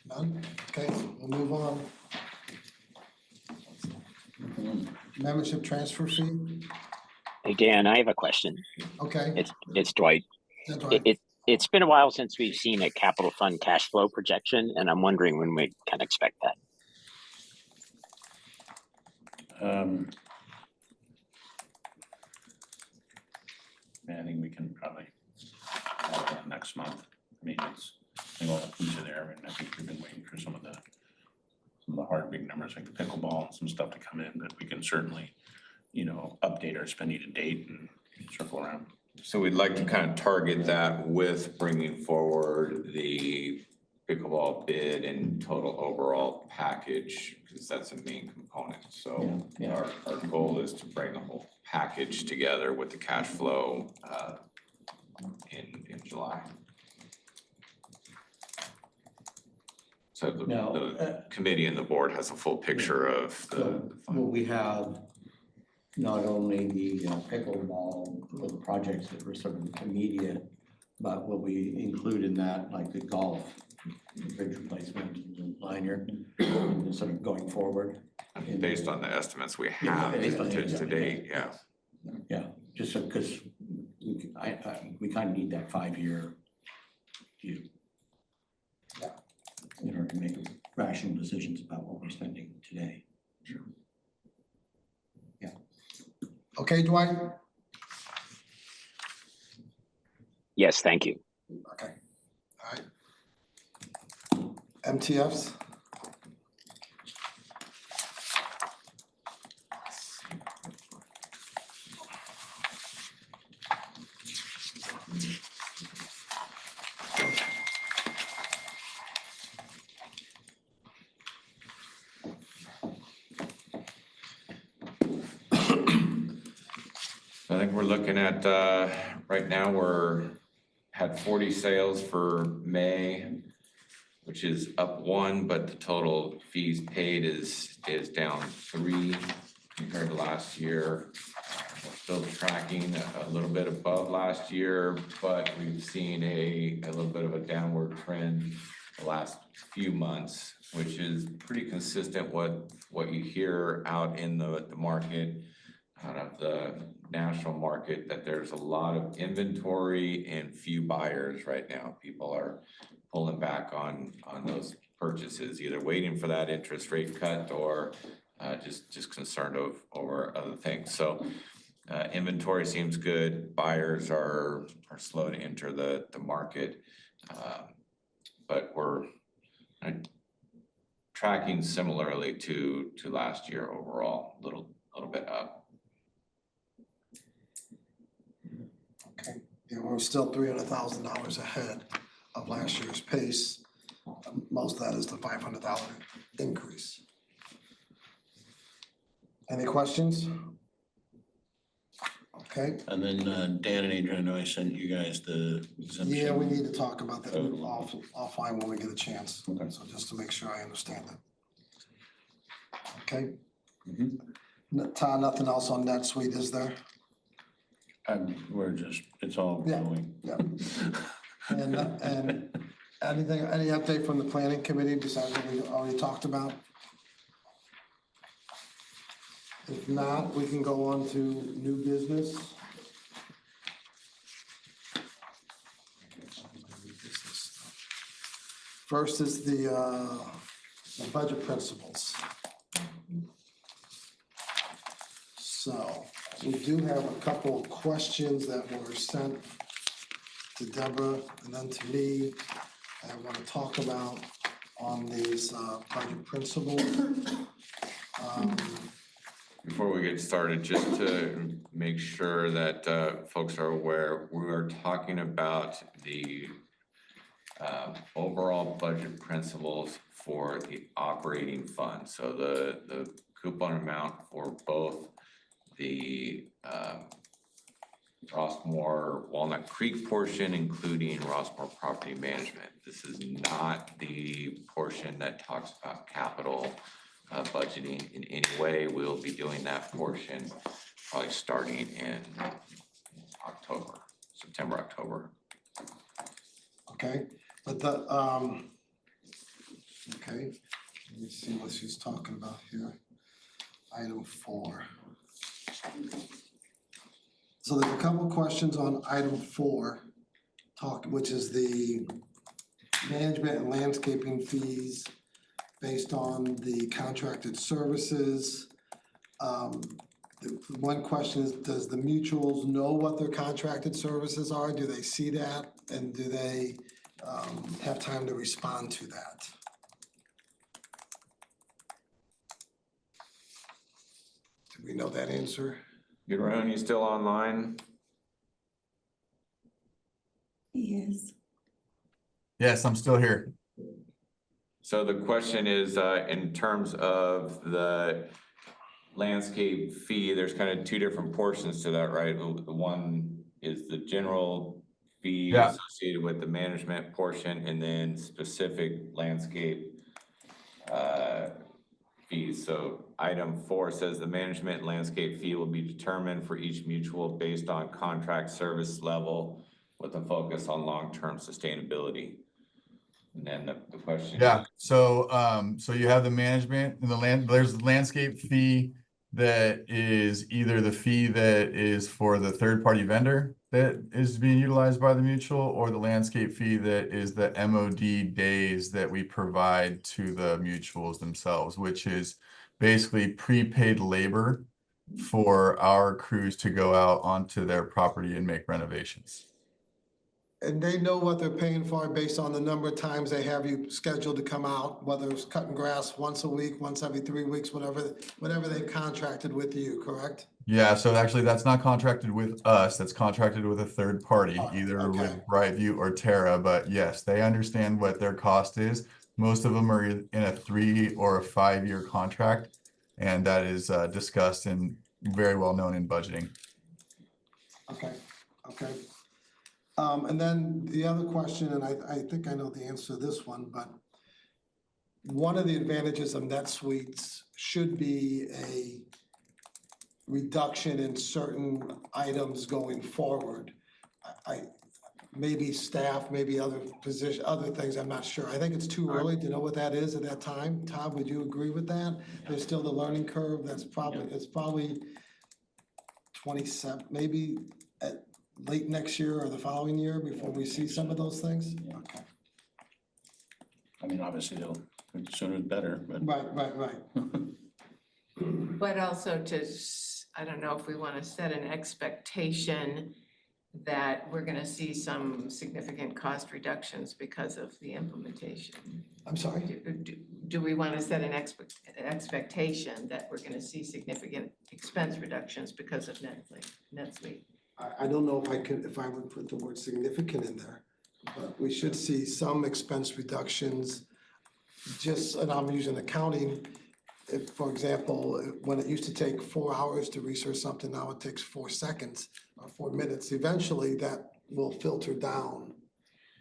None? Okay, we'll move on. Membership transfer fee? Hey, Dan, I have a question. Okay. It's Dwight. That's right. It's been a while since we've seen a capital fund cash flow projection, and I'm wondering when we can expect that. I think we can probably have that next month. I mean, it's all into there, and I think we've been waiting for some of the hard big numbers like the pickleball and some stuff to come in, but we can certainly, update our spending to date and circle around. So we'd like to kind of target that with bringing forward the pickleball bid and total overall package, because that's a main component. So Yeah. our goal is to bring the whole package together with the cash flow in July. So the committee and the board has a full picture of the So what we have not only the pickleball, the projects that were sort of immediate, but what we include in that, like the golf, bridge replacement, and liner, sort of going forward. Based on the estimates we Yeah, have based on the to date, yeah. Yeah, just because we kind of need that 5-year view. Yeah. In order to make rational decisions about what we're spending today. Okay, Dwight? Yes, thank you. Okay, all right. MTFs? I think we're looking at, right now, had 40 sales for May, which is up 1, but the total fees paid is down 3 compared to last year. We're still tracking a little bit above last year, but we've seen a little bit of a downward trend the last few months, which is pretty consistent with what you hear out in the market, out of the national market, that there's a lot of inventory and few buyers right now. People are pulling back on those purchases, either waiting for that interest rate cut or just concerned over other things. So inventory seems good. Buyers are slow to enter the market, but we're tracking similarly to last year overall, a little bit up. Okay, yeah, we're still $300,000 ahead of last year's pace. Most of that is the $500 increase. Any questions? Okay, And then Dan and Adrian, I know I sent you guys the exemption. yeah, we need to talk about that offline when we get a chance. Okay. So just to make sure I understand that. Okay. Mhm. Todd, nothing else on NetSuite, is there? We're just, it's all Yeah. going. Yeah. And anything, any update from the planning committee besides what we already talked about? If not, we can go on to new business. First is the budget principles. So we do have a couple of questions that were sent to Deborah and then to me. I want to talk about on these budget principles. Before we get started, just to make sure that folks are aware, we are talking about the overall budget principles for the operating fund. So the coupon amount for both the Rossmore Walnut Creek portion, including Rossmore Property Management. This is not the portion that talks about capital budgeting in any way. We'll be doing that portion probably starting in October, September, October. Okay, but the, okay, let me see what she's talking about here. Item 4. So there's a couple questions on item 4, which is the management and landscaping fees based on the contracted services. The one question is, does the mutuals know what their contracted services are? Do they see that? And do they have time to respond to that? Do we know that answer? Yaron, you still online? Yes. Yes, I'm still here. So the question is, in terms of the landscape fee, there's kind of 2 different portions to that, right? The one is the general fee Yeah. associated with the management portion, and then specific landscape fees. So item 4 says the management landscape fee will be determined for each mutual based on contract service level with a focus on long-term sustainability. And then the question. Yeah, so so you have the management and there's the landscape fee that is either the fee that is for the third-party vendor that is being utilized by the mutual, or the landscape fee that is the MOD days that we provide to the mutuals themselves, which is basically prepaid labor for our crews to go out onto their property and make renovations. And they know what they're paying for based on the number of times they have you scheduled to come out, whether it's cutting grass once a week, once every 3 weeks, whatever they've contracted with you, correct? Yeah, so actually that's not contracted with us, that's contracted with a third party, either okay. with Brightview or Terra, but yes, they understand what their cost is. Most of them are in a 3 or a 5 year contract, and that is discussed and very well known in budgeting. Okay, okay. And then the other question, and I think I know the answer to this one, but one of the advantages of NetSuites should be a reduction in certain items going forward. Maybe staff, maybe other things, I'm not sure. I think it's too early to know what that is at that time. Todd, would you agree with that? There's still the learning curve, it's probably 27, maybe at late next year or the following year before we see some of those things? Okay. I mean, obviously, the sooner the better, but. Right. But also I don't know if we want to set an expectation that we're going to see some significant cost reductions because of the implementation. I'm sorry? Do we want to set an expectation that we're going to see significant expense reductions because of NetSuite? I don't know if I would put the word significant in there, but we should see some expense reductions. And I'm using accounting. If, for example, when it used to take 4 hours to research something, now it takes 4 seconds or 4 minutes. Eventually that will filter down,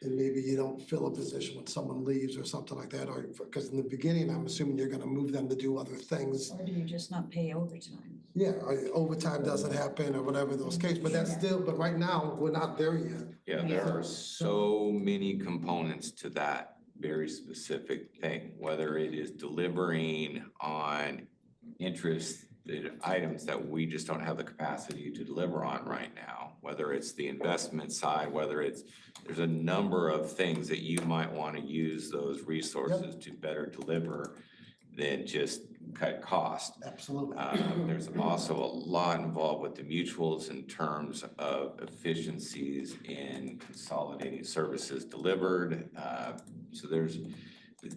and maybe you don't fill a position when someone leaves or something like that, or because in the beginning, I'm assuming you're gonna move them to do other things. Or do you just not pay overtime? Yeah, or overtime doesn't happen or whatever those cases, but that's but right now, we're not there yet. Yeah, there are so many components to that very specific thing, whether it is delivering on interested items that we just don't have the capacity to deliver on right now, whether it's the investment side, there's a number of things that you might want to use those resources to better deliver than just cut cost. Absolutely. There's also a lot involved with the mutuals in terms of efficiencies in consolidating services delivered. So there's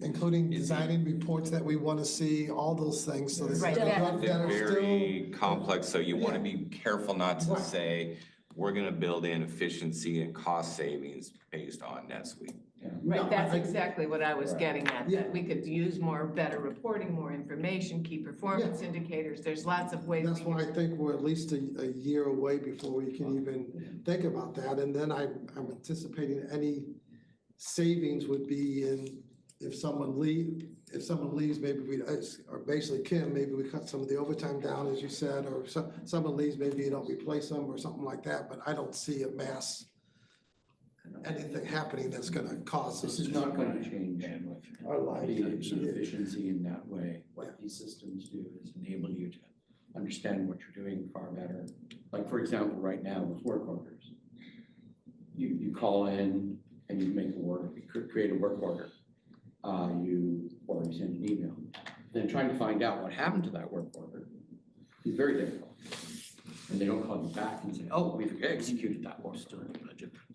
Including designing reports that we want to see, all those things. So Right. They're very complex, so you want to be careful not to say, we're going to build in efficiency and cost savings based on NetSuite. Right, that's exactly what I was getting at, Yeah. that we could use better reporting, more information, key performance indicators. There's lots of ways. That's why I think we're at least a year away before we can even think about that. And then I'm anticipating any savings would be in if someone leaves, maybe or basically Kim, maybe we cut some of the overtime down, as you said, or someone leaves, maybe you don't replace them or something like that. But I don't see anything happening that's gonna cause us. This is not gonna change Our life. the efficiency in that way. What these systems do is enable you to understand what you're doing far better. Like, for example, right now with work orders, you call in and you make create a work order. Or you send an email. Then trying to find out what happened to that work order is very difficult. And they don't call you back and say, oh, we've executed that work order.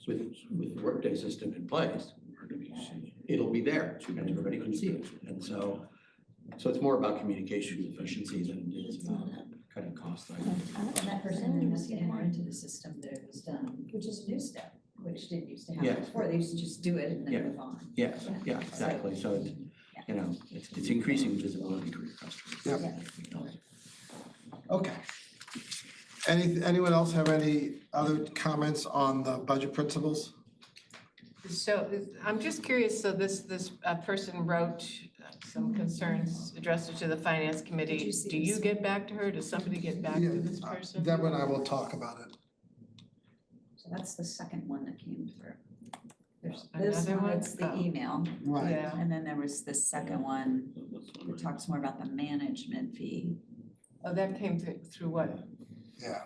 With the Workday system in place, RWC, it'll be there and everybody can see it. And so it's more about communication efficiencies than it is about cutting costs. And that person was getting more into the system that it was done, which is a new step, which didn't used to happen before. They used to just do it and then move on. Yeah, exactly. So it's, it's increasing visibility for your customers. Okay. Anyone else have any other comments on the budget principles? So I'm just curious, so this person wrote some concerns addressed to the finance committee. Did you see Do you this? get back to her? Does somebody get back Yeah, to this person? Deborah and I will talk about it. So that's the second one that came through. There's this Another one, one? it's the Oh. email, Right. Yeah. and then there was the second one that talks more about the management fee. Oh, that came through what? Yeah.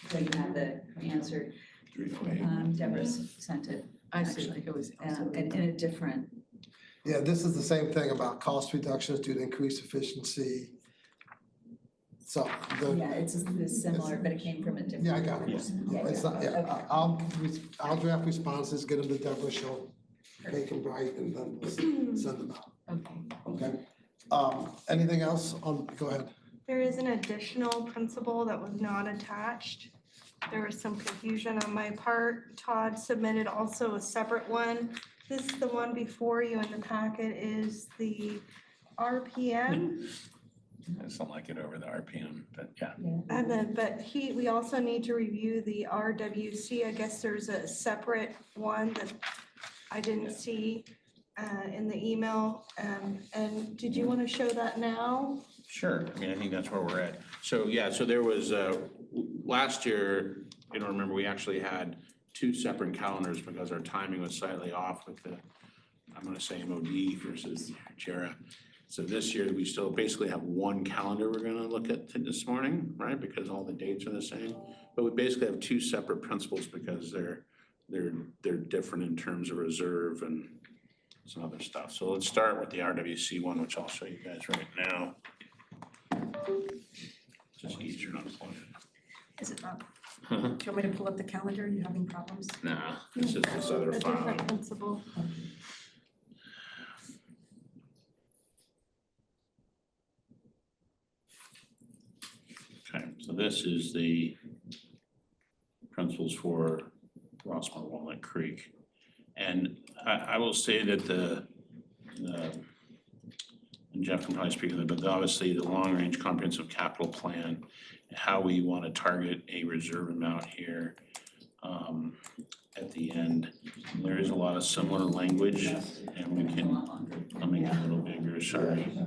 So you have the answer, 308. Deborah sent it, I see, Actually, it was also. in a different, Yeah, this is the same thing about cost reductions due to increased efficiency. So yeah, it's similar, but it came from a different. Yeah, I got it. Yeah, It's not, okay. yeah, I'll draft responses, get them to Deborah, she'll make them right, and then we'll send them out, Okay. okay? Anything else go ahead. There is an additional principle that was not attached. There was some confusion on my part. Todd submitted also a separate one. This is the one before you in the packet is the RPM. I just don't like it over the RPM, but yeah. And then, but we also need to review the RWC. I guess there's a separate one that I didn't see in the email. And did you want to show that now? Sure, I mean, I think that's where we're at. So, yeah, so there was, last year, you know, remember, we actually had two separate calendars because our timing was slightly off with the, I'm gonna say MOD versus JERA. So this year, we still basically have one calendar we're gonna look at this morning, right? Because all the dates are the same. But we basically have two separate principles because they're different in terms of reserve and some other stuff. So let's start with the RWC one, which I'll show you guys right now. Just easier not to plug it. Is it not? Do you want me to pull up the calendar? Are you having problems? Nah, this is this other A file. different principle. Okay, so this is the principles for Rossmore Walnut Creek. And I will say that and Jeff can probably speak to that, but obviously the long-range comprehensive capital plan, how we want to target a reserve amount here at the end. There is a lot of similar language, and we can, I'll make it a little bigger, sorry.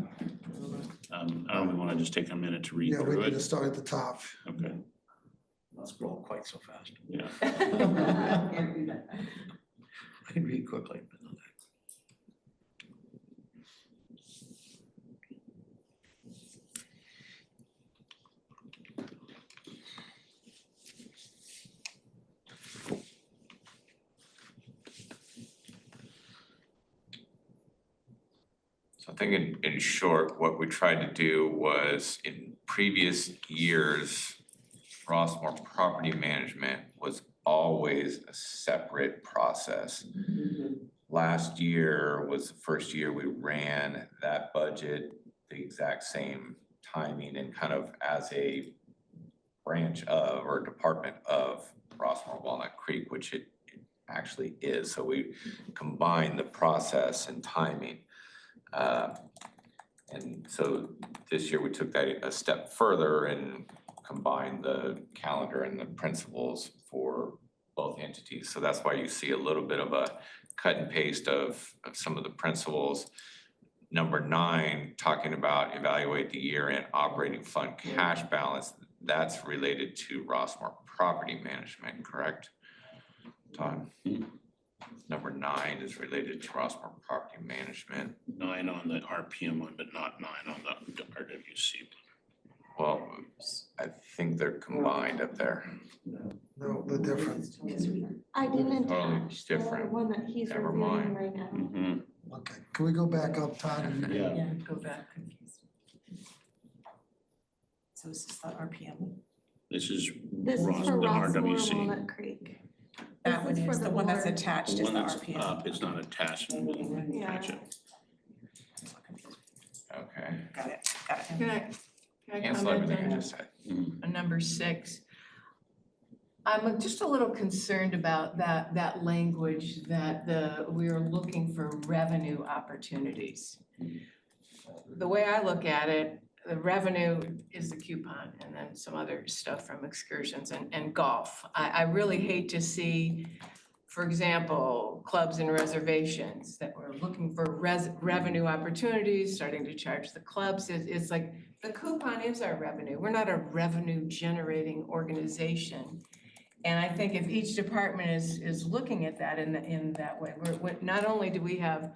I don't know, we want to just take a minute to read Yeah, we through need to it. start at the top. Okay, Not scroll quite so fast. yeah. I can read quickly, but not that. So I think in short, what we tried to do was in previous years, Rossmore property management was always a separate process. Last year was the first year we ran that budget the exact same timing and kind of as a branch of or department of Rossmore Walnut Creek, which it actually is. So we combined the process and timing. And so this year we took that a step further and combined the calendar and the principles for both entities. So that's why you see a little bit of a cut and paste of some of the principles. Number 9, talking about evaluate the year-end operating fund cash balance. That's related to Rossmore property management, correct, Todd? Number 9 is related to Rossmore property management. 9 on the RPM one, but not 9 on the RWC. Well, I think they're combined up there. No, the difference. I didn't Totally attach the different. one that he's Never reviewing mind. right now. Mm-hmm. Okay, can we go back up, Todd? Yeah. Go back. So this is the RPM. This is This is Ross, for the Rossmore RWC. Walnut Creek. That This one for is, the one that's board. attached The is one the that's RPM. up, it's not attached, and we'll Yeah. catch it. Okay. Got it, got it. Can I Cancel comment everything I on just said. number 6? I'm just a little concerned about that language that we're looking for revenue opportunities. The way I look at it, the revenue is the coupon and then some other stuff from excursions and golf. I really hate to see for example, clubs and reservations, that we're looking for revenue opportunities, starting to charge the clubs. It's like, the coupon is our revenue. We're not a revenue generating organization. And I think if each department is looking at that in that way, not only do we have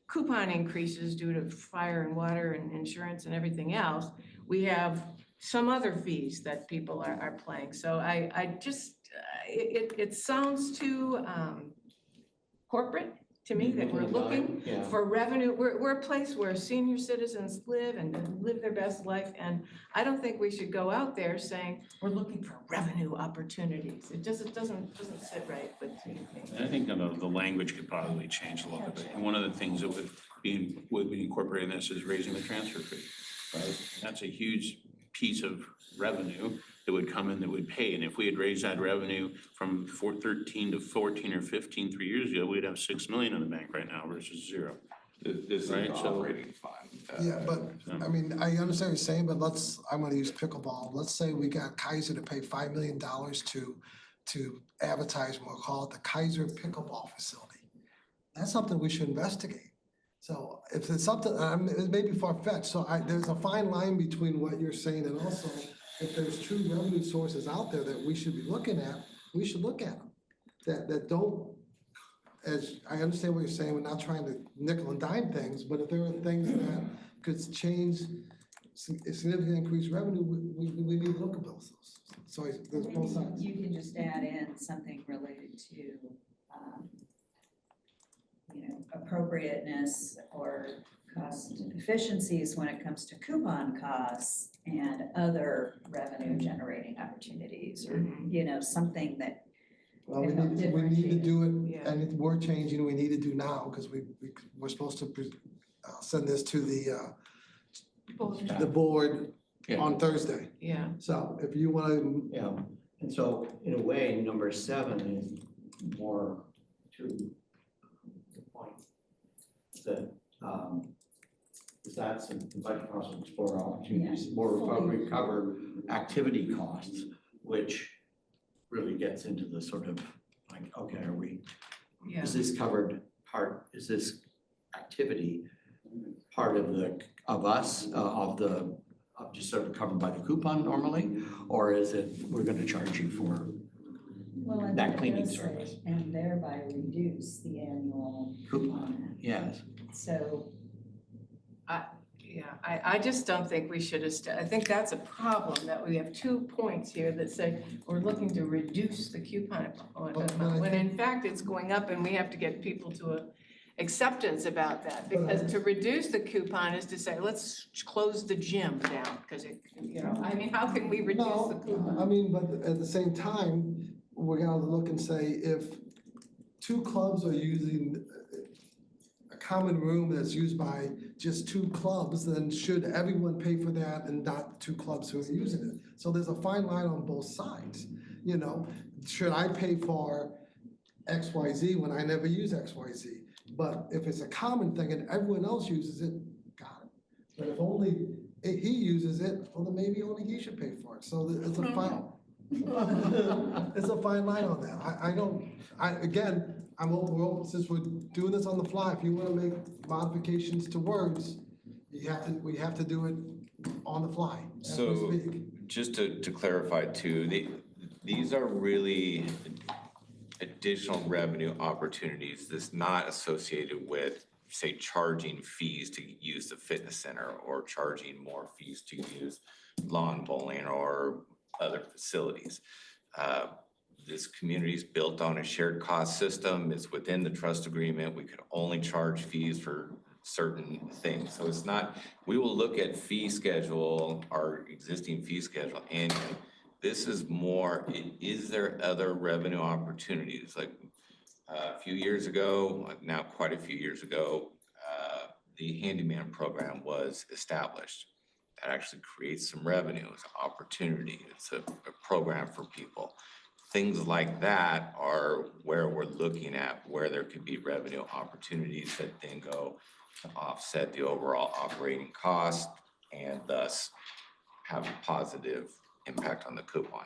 coupon increases due to fire and water and insurance and everything else, we have some other fees that people are paying. So I just, it sounds too corporate to me, that we're looking Yeah. for revenue. We're a place where senior citizens live and live their best life. And I don't think we should go out there saying, we're looking for revenue opportunities. It doesn't sit right with me. I think the language could probably change a little bit. And one of the things that would be incorporated in this is raising the transfer fee, right? And that's a huge piece of revenue that would come in, that would pay. And if we had raised that revenue from 13 to 14 or 15 3 years ago, we'd have 6 million in the bank right now versus 0. This is Right, the so- operating fund. Yeah, but, I mean, I understand what you're saying, but I'm gonna use pickleball. Let's say we got Kaiser to pay $5 million to advertise, we'll call it the Kaiser Pickleball Facility. That's something we should investigate. So if it's something, it may be far-fetched, so there's a fine line between what you're saying and also if there's true revenue sources out there that we should be looking at, we should look at them. That don't, as I understand what you're saying, we're not trying to nickel and dime things, but if there are things that could change, significantly increase revenue, we need to look at those. So there's both sides. You can just add in something related to, appropriateness or cost efficiencies when it comes to coupon costs and other revenue generating opportunities, or, something that. Well, we need to do it, and we're changing, we need to do now, because we're supposed to send this to the board on Thursday. Yeah. So if you want to, Yeah, and so in a way, number 7 is more to the point that, that's a budget process for opportunities, more recover activity costs, which really gets into the sort of like, okay, is this covered part, is this activity part of just sort of covered by the coupon normally? Or is it, we're gonna charge you for that cleaning service? And thereby reduce the annual Coupon, yes. So. I just don't think we should I think that's a problem, that we have 2 points here that say we're looking to reduce the coupon amount, when in fact it's going up, and we have to get people to a acceptance about that, because to reduce the coupon is to say, let's close the gym down, because how can we reduce the coupon? I mean, but at the same time, we're gonna look and say, if 2 clubs are using a common room that's used by just 2 clubs, then should everyone pay for that and not 2 clubs who are using it? So there's a fine line on both sides, should I pay for XYZ when I never use XYZ? But if it's a common thing and everyone else uses it, got it. But if only he uses it, well, then maybe only he should pay for it. So it's a fine. It's a fine line on that. Again, we're open, since we're doing this on the fly. If you want to make modifications to words, we have to do it on the fly as we So speak. just to clarify too, these are really additional revenue opportunities that's not associated with, say, charging fees to use the fitness center or charging more fees to use lawn bowling or other facilities. This community is built on a shared cost system. It's within the trust agreement. We could only charge fees for certain things. So it's not, we will look at fee schedule, our existing fee schedule annually. This is more, is there other revenue opportunities? Like a few years ago, now quite a few years ago, the handyman program was established. That actually creates some revenue, it's an opportunity, it's a program for people. Things like that are where we're looking at where there could be revenue opportunities that then go to offset the overall operating cost and thus have a positive impact on the coupon.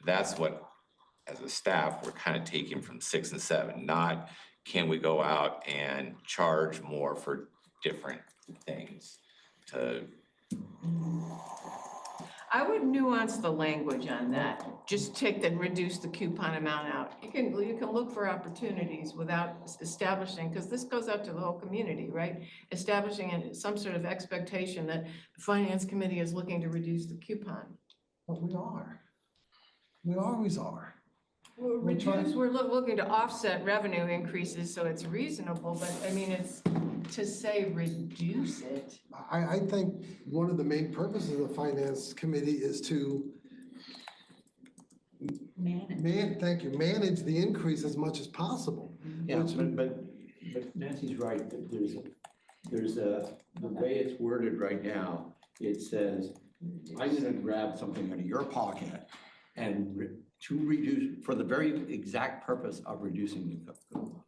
That's what as a staff, we're kind of taking from 6 and 7, not can we go out and charge more for different things to. I would nuance the language on that. Just reduce the coupon amount out. You can look for opportunities without establishing, because this goes out to the whole community, right? Establishing some sort of expectation that the finance committee is looking to reduce the coupon. But we are. We always are. We're looking to offset revenue increases, so it's reasonable, but I mean, it's to say reduce it. I think one of the main purposes of the finance committee is to Manage. manage the increase as much as possible. Yeah, but Nancy's right, that the way it's worded right now, it says, I'm gonna grab something out of your pocket and to reduce, for the very exact purpose of reducing the coupon.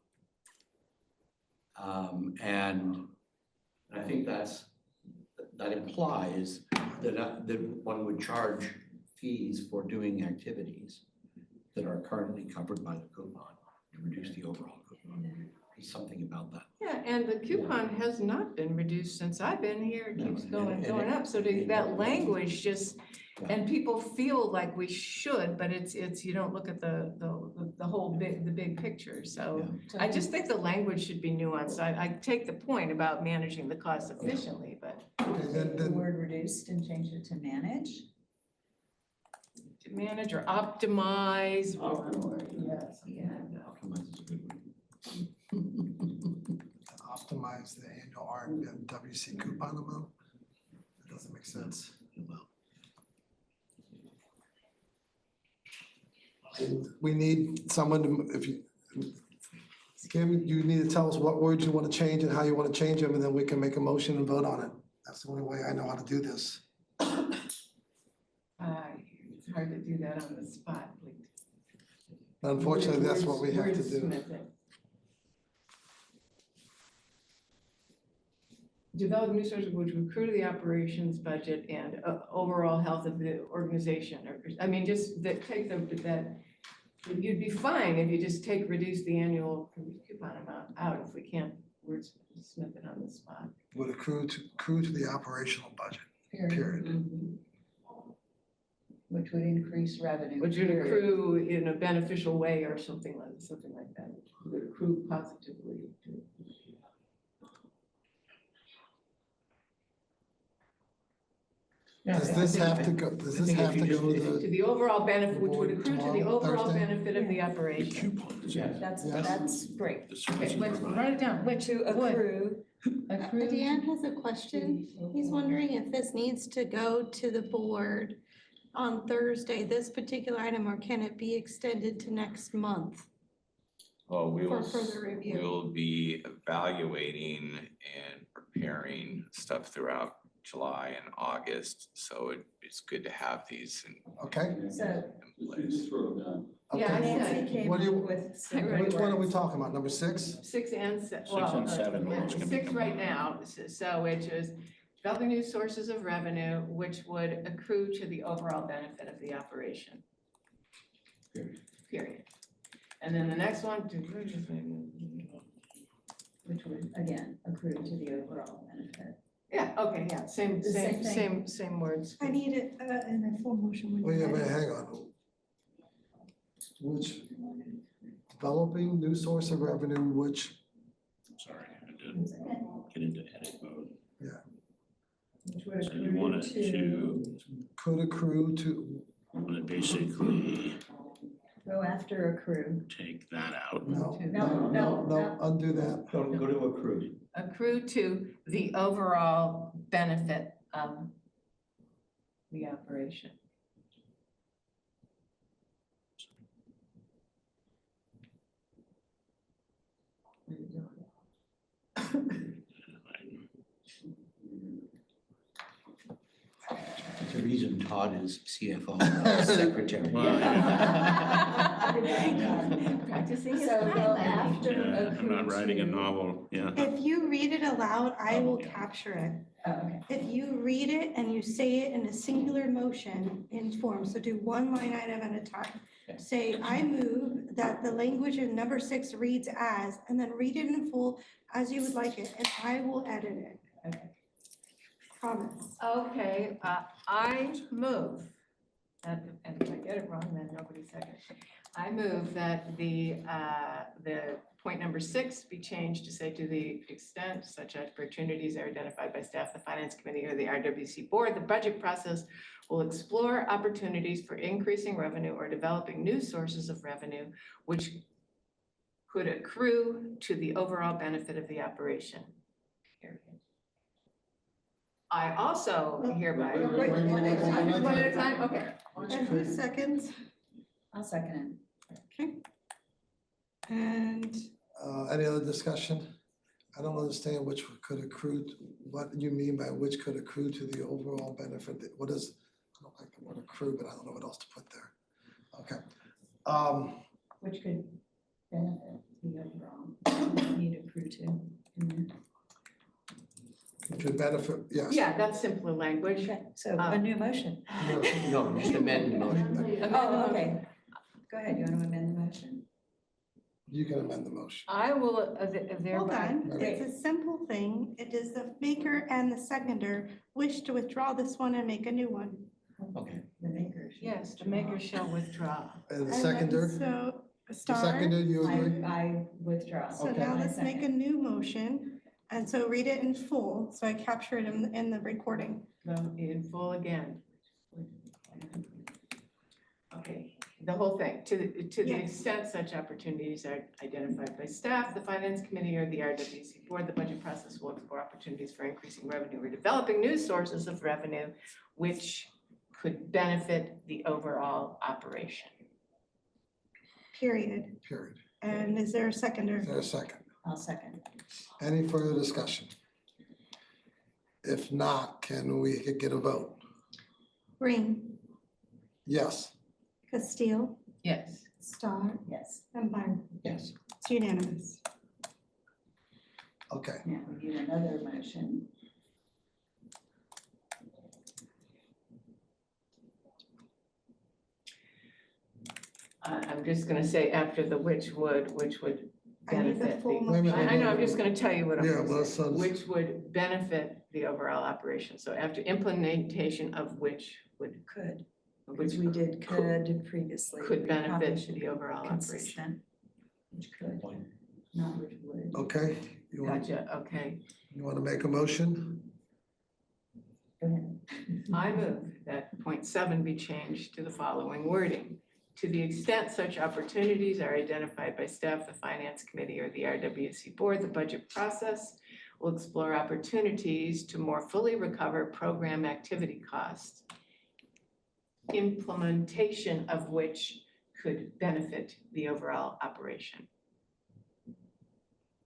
And I think that implies that one would charge fees for doing activities that are currently covered by the coupon to reduce the overall coupon. There's something about that. Yeah, and the coupon has not been reduced since I've been here. It keeps No, going up. So that language just, and people feel like we should, but it's, you don't look at the whole the big picture. So I just think the language should be nuanced. I take the point about managing the cost efficiently, but. Take the word reduced and change it to manage. To manage or optimize or, yes. Yeah. Optimize is a good word. Optimize the annual RWC coupon amount. That doesn't make sense. We need someone to, Kim, you need to tell us what words you want to change and how you want to change them, and then we can make a motion and vote on it. That's the only way I know how to do this. It's hard to do that on the spot. Unfortunately, that's what we have to do. Wordsmith it. Develop new sources which would accrue to the operations budget and overall health of the organization. I mean, just take that, you'd be fine if you just reduce the annual coupon amount out if we can't wordsmith it on the spot. Would accrue to the operational budget, period. Mhm. Which would increase revenue. Which would accrue in a beneficial way or something like that. Would accrue positively to. Does this have to go to To the overall benefit, which would accrue to the Tomorrow, overall Thursday? benefit of the operation. Coupons. Yes. That's great. The Okay, service let's provided. write it down. Which to accrue. Dan has a question. He's wondering if this needs to go to the board on Thursday, this particular item, or can it be extended to next month? Well, For further review. we'll be evaluating and preparing stuff throughout July and August, so it's good to have these Okay, So in place. Yeah, I okay. Nancy came What up do you- with some Which Which one are we words. talking about? Number 6? 6 and 7. 6 and 7, Yeah, which can 6 become- right now, so which is developing new sources of revenue, which would accrue to the overall benefit of the operation. Period. And then the next one, Which would, again, accrue to the overall benefit. yeah, okay, yeah, same The same thing. words. I need it in a full motion. when Wait you're a minute, ready. hang on. Which, developing new source of revenue, which, Sorry, I had to get into edit mode. Which would So you accrue want it to, could accrue to, want to basically go after accrue. take that out. no, No, no. undo that. Go to accrue. Accrue to the overall benefit of the operation. It's a reason Todd is CFO, secretary. Practicing his So sign go language. after I'm not writing a accrue to- novel, yeah. If you read it aloud, I will Yeah. capture it. Oh, okay. If you read it and you say it in a singular motion in form, so do one line item at a time. Okay. Say, I move that the language in number 6 reads as, and then read it in full as you would like it, and I will edit it. Okay. Promise. Okay, I move, and if I get it wrong, then nobody second. I move that the point number 6 be changed to say, to the extent such opportunities are identified by staff, the finance committee, or the RWC board, the budget process will explore opportunities for increasing revenue or developing new sources of revenue, which could accrue to the overall benefit of the operation. Period. I also hereby. One at a time, okay. And who seconds? I'll second And Any other discussion? I don't understand which could accrue, what you mean by which could accrue to the overall benefit. What is, I don't like the word accrue, but I don't know what else to put there. Okay. it, which could benefit the overall, need accrue to. in Could benefit, yes. Yeah, that's simpler there. language. Okay, so a new motion. No, just amend the motion. Oh, okay. Go ahead, you want to amend the motion? You can amend the motion. I will hold thereby. on, it's a simple thing. It is the maker and the seconder wish to withdraw this one and make a new one. Okay. The maker. should Yes, the withdraw. maker shall withdraw. And the And then seconder, So, the Star, seconder, you agree? I withdraw. so Okay. now I let's make a second. new motion. And so read it in full, so I capture it in the recording. No, in full again. Okay, the whole thing, to the Yes. extent such opportunities are identified by staff, the finance committee, or the RWC board, the budget process will explore opportunities for increasing revenue or developing new sources of revenue which could benefit the overall operation. Period. Period. And is there a seconder? Is there a second? I'll second. Any further discussion? If not, can we get a vote? Green, Yes. Castile, Yes. Star, Yes. and Byron. Yes. It's unanimous. Okay. Now we need another motion. I'm just gonna say after the which would I need the benefit full the. Wait a minute, motion. I know, I'm just gonna tell you what I'm Yeah, gonna well, say, so- which would benefit the overall operation. So after implementation of which would, Could, which because we did could previously. could We probably benefit should the be overall operation. consistent. Which could, not which would. Okay. You want, Gotcha, okay. you want to make a motion? Go ahead. I move that point 7 be changed to the following wording. To the extent such opportunities are identified by staff, the finance committee, or the RWC board, the budget process will explore opportunities to more fully recover program activity costs, implementation of which could benefit the overall operation,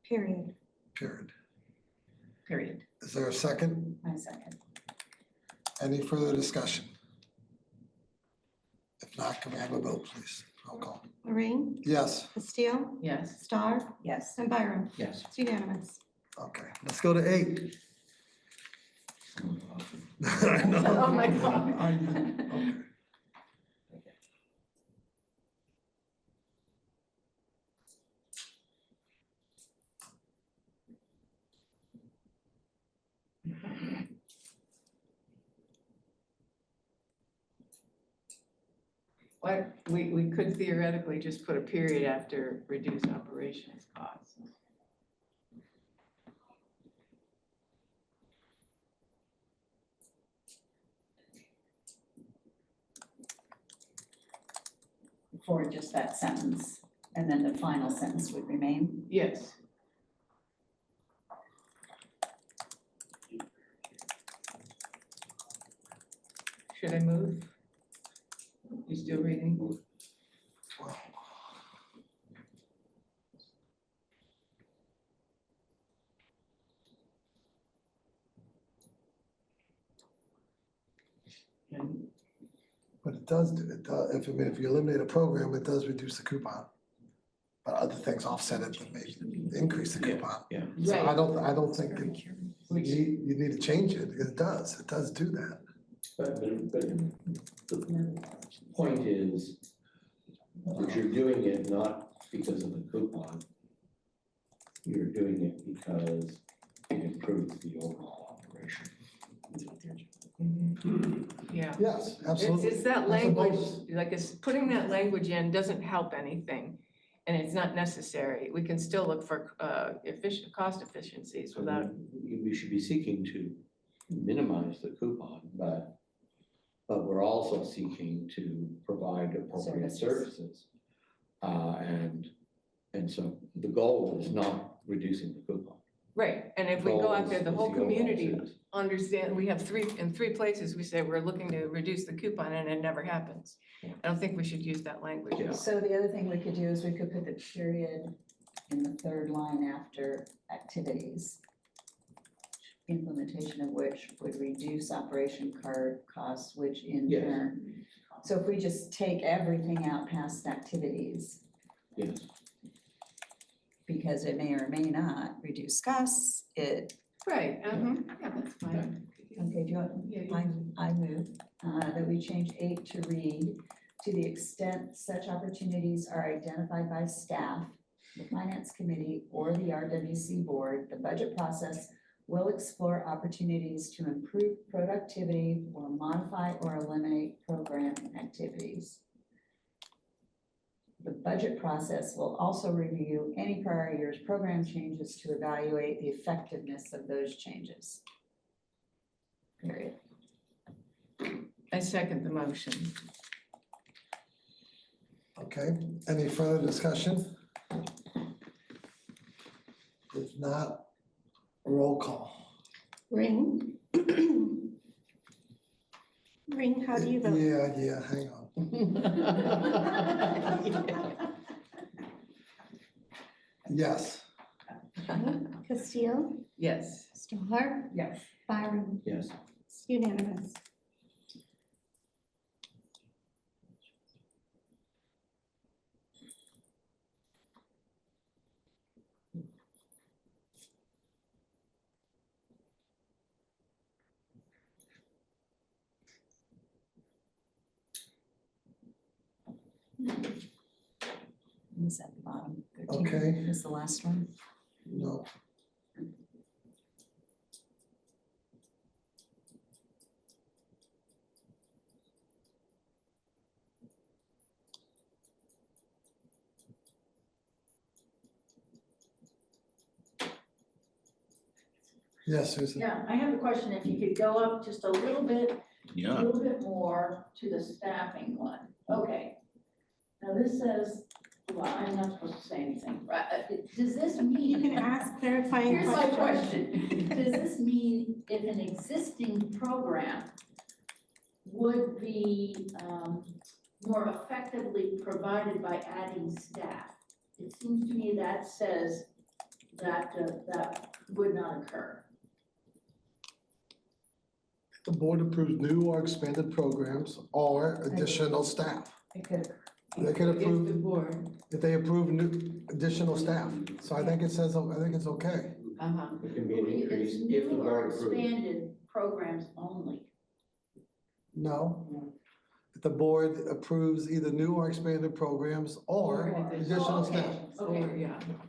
Period. Period. period. Is there a second? My second. Any further discussion? If not, can we have a vote, please? Roll call. Lorraine, Yes. Castile, Yes. Star, Yes. and Byron. Yes. It's unanimous. Okay, let's go to 8. Oh, my God. Okay. What, we could theoretically just put a period after reduce operations costs. For just that sentence, and then the final sentence would remain. Yes. Should I move? You still reading? And does, if you eliminate a program, it does reduce the coupon. But other things offset it that maybe increase the coupon. Yeah. So I Right. don't think you need to change it, it does do that. But the point is that you're doing it not because of the coupon. You're doing it because it improves the overall operation. Yeah. Yes, absolutely. It's that That's a language, bonus. like it's putting that language in doesn't help anything. And it's not necessary. We can still look for cost efficiencies without, We should be seeking to minimize the coupon, but we're also seeking to provide appropriate services. And so the goal is not reducing the coupon. right, and if we Goal go out there, is the whole overall community service. understand, we have in three places, we say we're looking to reduce the coupon and it never happens. I don't think we should use that language. Yeah. So the other thing we could do is we could put the period in the third line after activities. Implementation of which would reduce operation card costs, which in Yes. turn. So if we just take everything out past activities, Yes. because it may or may not reduce costs, Right, yeah, that's fine. okay, do you want, I move that we change 8 to read, to the extent such opportunities are identified by staff, the finance committee, or the RWC board, the budget process will explore opportunities to improve productivity or modify or eliminate program activities. The budget process will also review any prior year's program changes to evaluate the effectiveness of those changes. Period. I second the motion. Okay, any further discussion? If not, roll call. Ring. Ring, how do you vote? Yeah, hang on. Yes, Castillo, Yes. Stoller, Yes. Byron, Yes. it's unanimous. Is at the bottom, 13 Okay. is the last one. no. Yes, Susan. Yeah, I have a question. If you could go up just a little bit more to the staffing one. Okay. Now this says, well, I'm not supposed to say anything. Right? Does this You mean? can ask clarifying Here's my questions. question. Does this mean if an existing program would be more effectively provided by adding staff? It seems to me that says that that would not occur. The board approves new or expanded programs or additional staff. It could, They can If the approve, board. if they approve new additional staff. So I think it says, I think it's okay. It can be an increase It's if the new or board approves. expanded programs only. No. If the board approves either new or expanded programs or additional okay. staff, Or,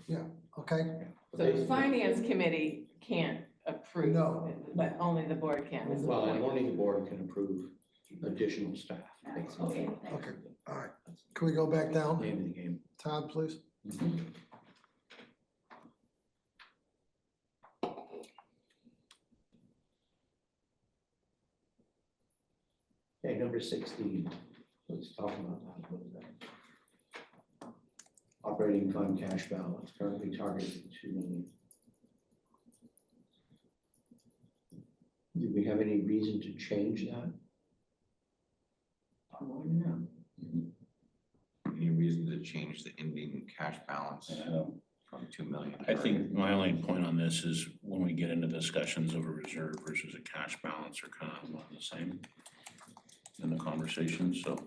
yeah. okay? So the finance committee can't approve. No. But only the board can. is the Well, and point. only the board can approve additional staff. Okay. Okay, all right. Can we go back down? Name of the game. Todd, please. Okay, number 16. Let's talk about that a little bit. Operating fund cash balance currently targeted at $2 million. Do we have any reason to change that? No. Any reason to change the ending cash balance from 2 million? I think my only point on this is when we get into discussions of a reserve versus a cash balance are kind of one and the same. in the conversation, so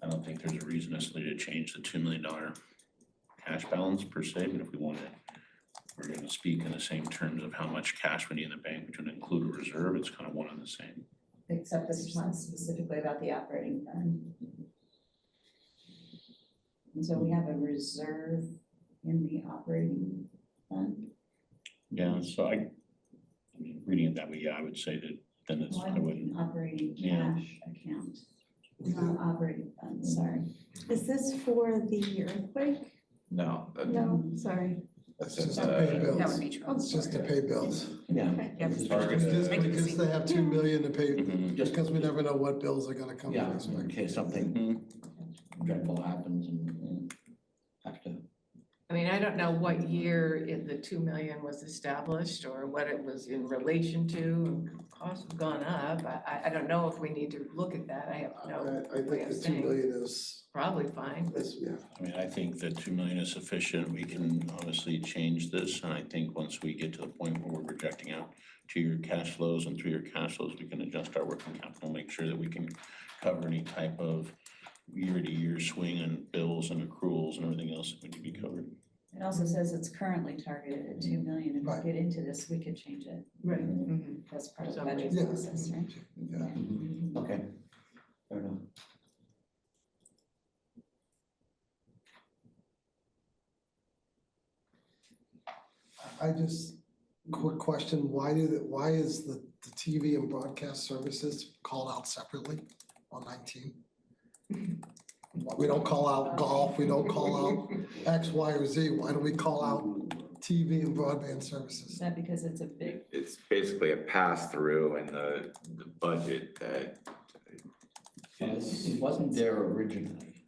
I don't think there's a reason necessarily to change the $2 million cash balance per se, but if we want to, we're gonna speak in the same terms of how much cash we need in the bank, which would include a reserve, it's kind of one and the same. Except this is not specifically about the operating fund. And so we have a reserve in the operating fund. Yeah, so I mean, reading it that way, yeah, I would say that then it's, I wouldn't, Operating Yeah. cash account. It's not operating fund, sorry. Is this for the earthquake? No, No, sorry. It's just That to would pay be- bills. That would be true. It's just to pay bills. Yeah. Okay. Yeah. Just Targeted. because they have 2 million to pay, Mhm. Just because we never know what bills are gonna come. Yeah, next in week. case something Mhm. dreadful happens and have to. I mean, I don't know what year the 2 million was established or what it was in relation to. Costs have gone up. I don't know if we need to look at that. I have no I way think of the 2 saying. million is, Probably fine. yeah. I mean, I think that 2 million is sufficient. We can obviously change this, and I think once we get to the point where we're projecting out 2-year cash flows and 3-year cash flows, we can adjust our working capital, make sure that we can cover any type of year-to-year swing in bills and accruals and everything else that need to be covered. It also says it's currently targeted at 2 million. If Right. we get into this, we could change it. Right. That's part of the Some budget Yeah. process, right? Yeah. Okay. Fair enough. I just, quick question, why is the TV and broadcast services called out separately on 19? We don't call out golf, we don't call out X, Y, or Z, why do we call out TV and broadband Is services? that because it's a big, it's basically a pass-through in the budget that It wasn't there originally,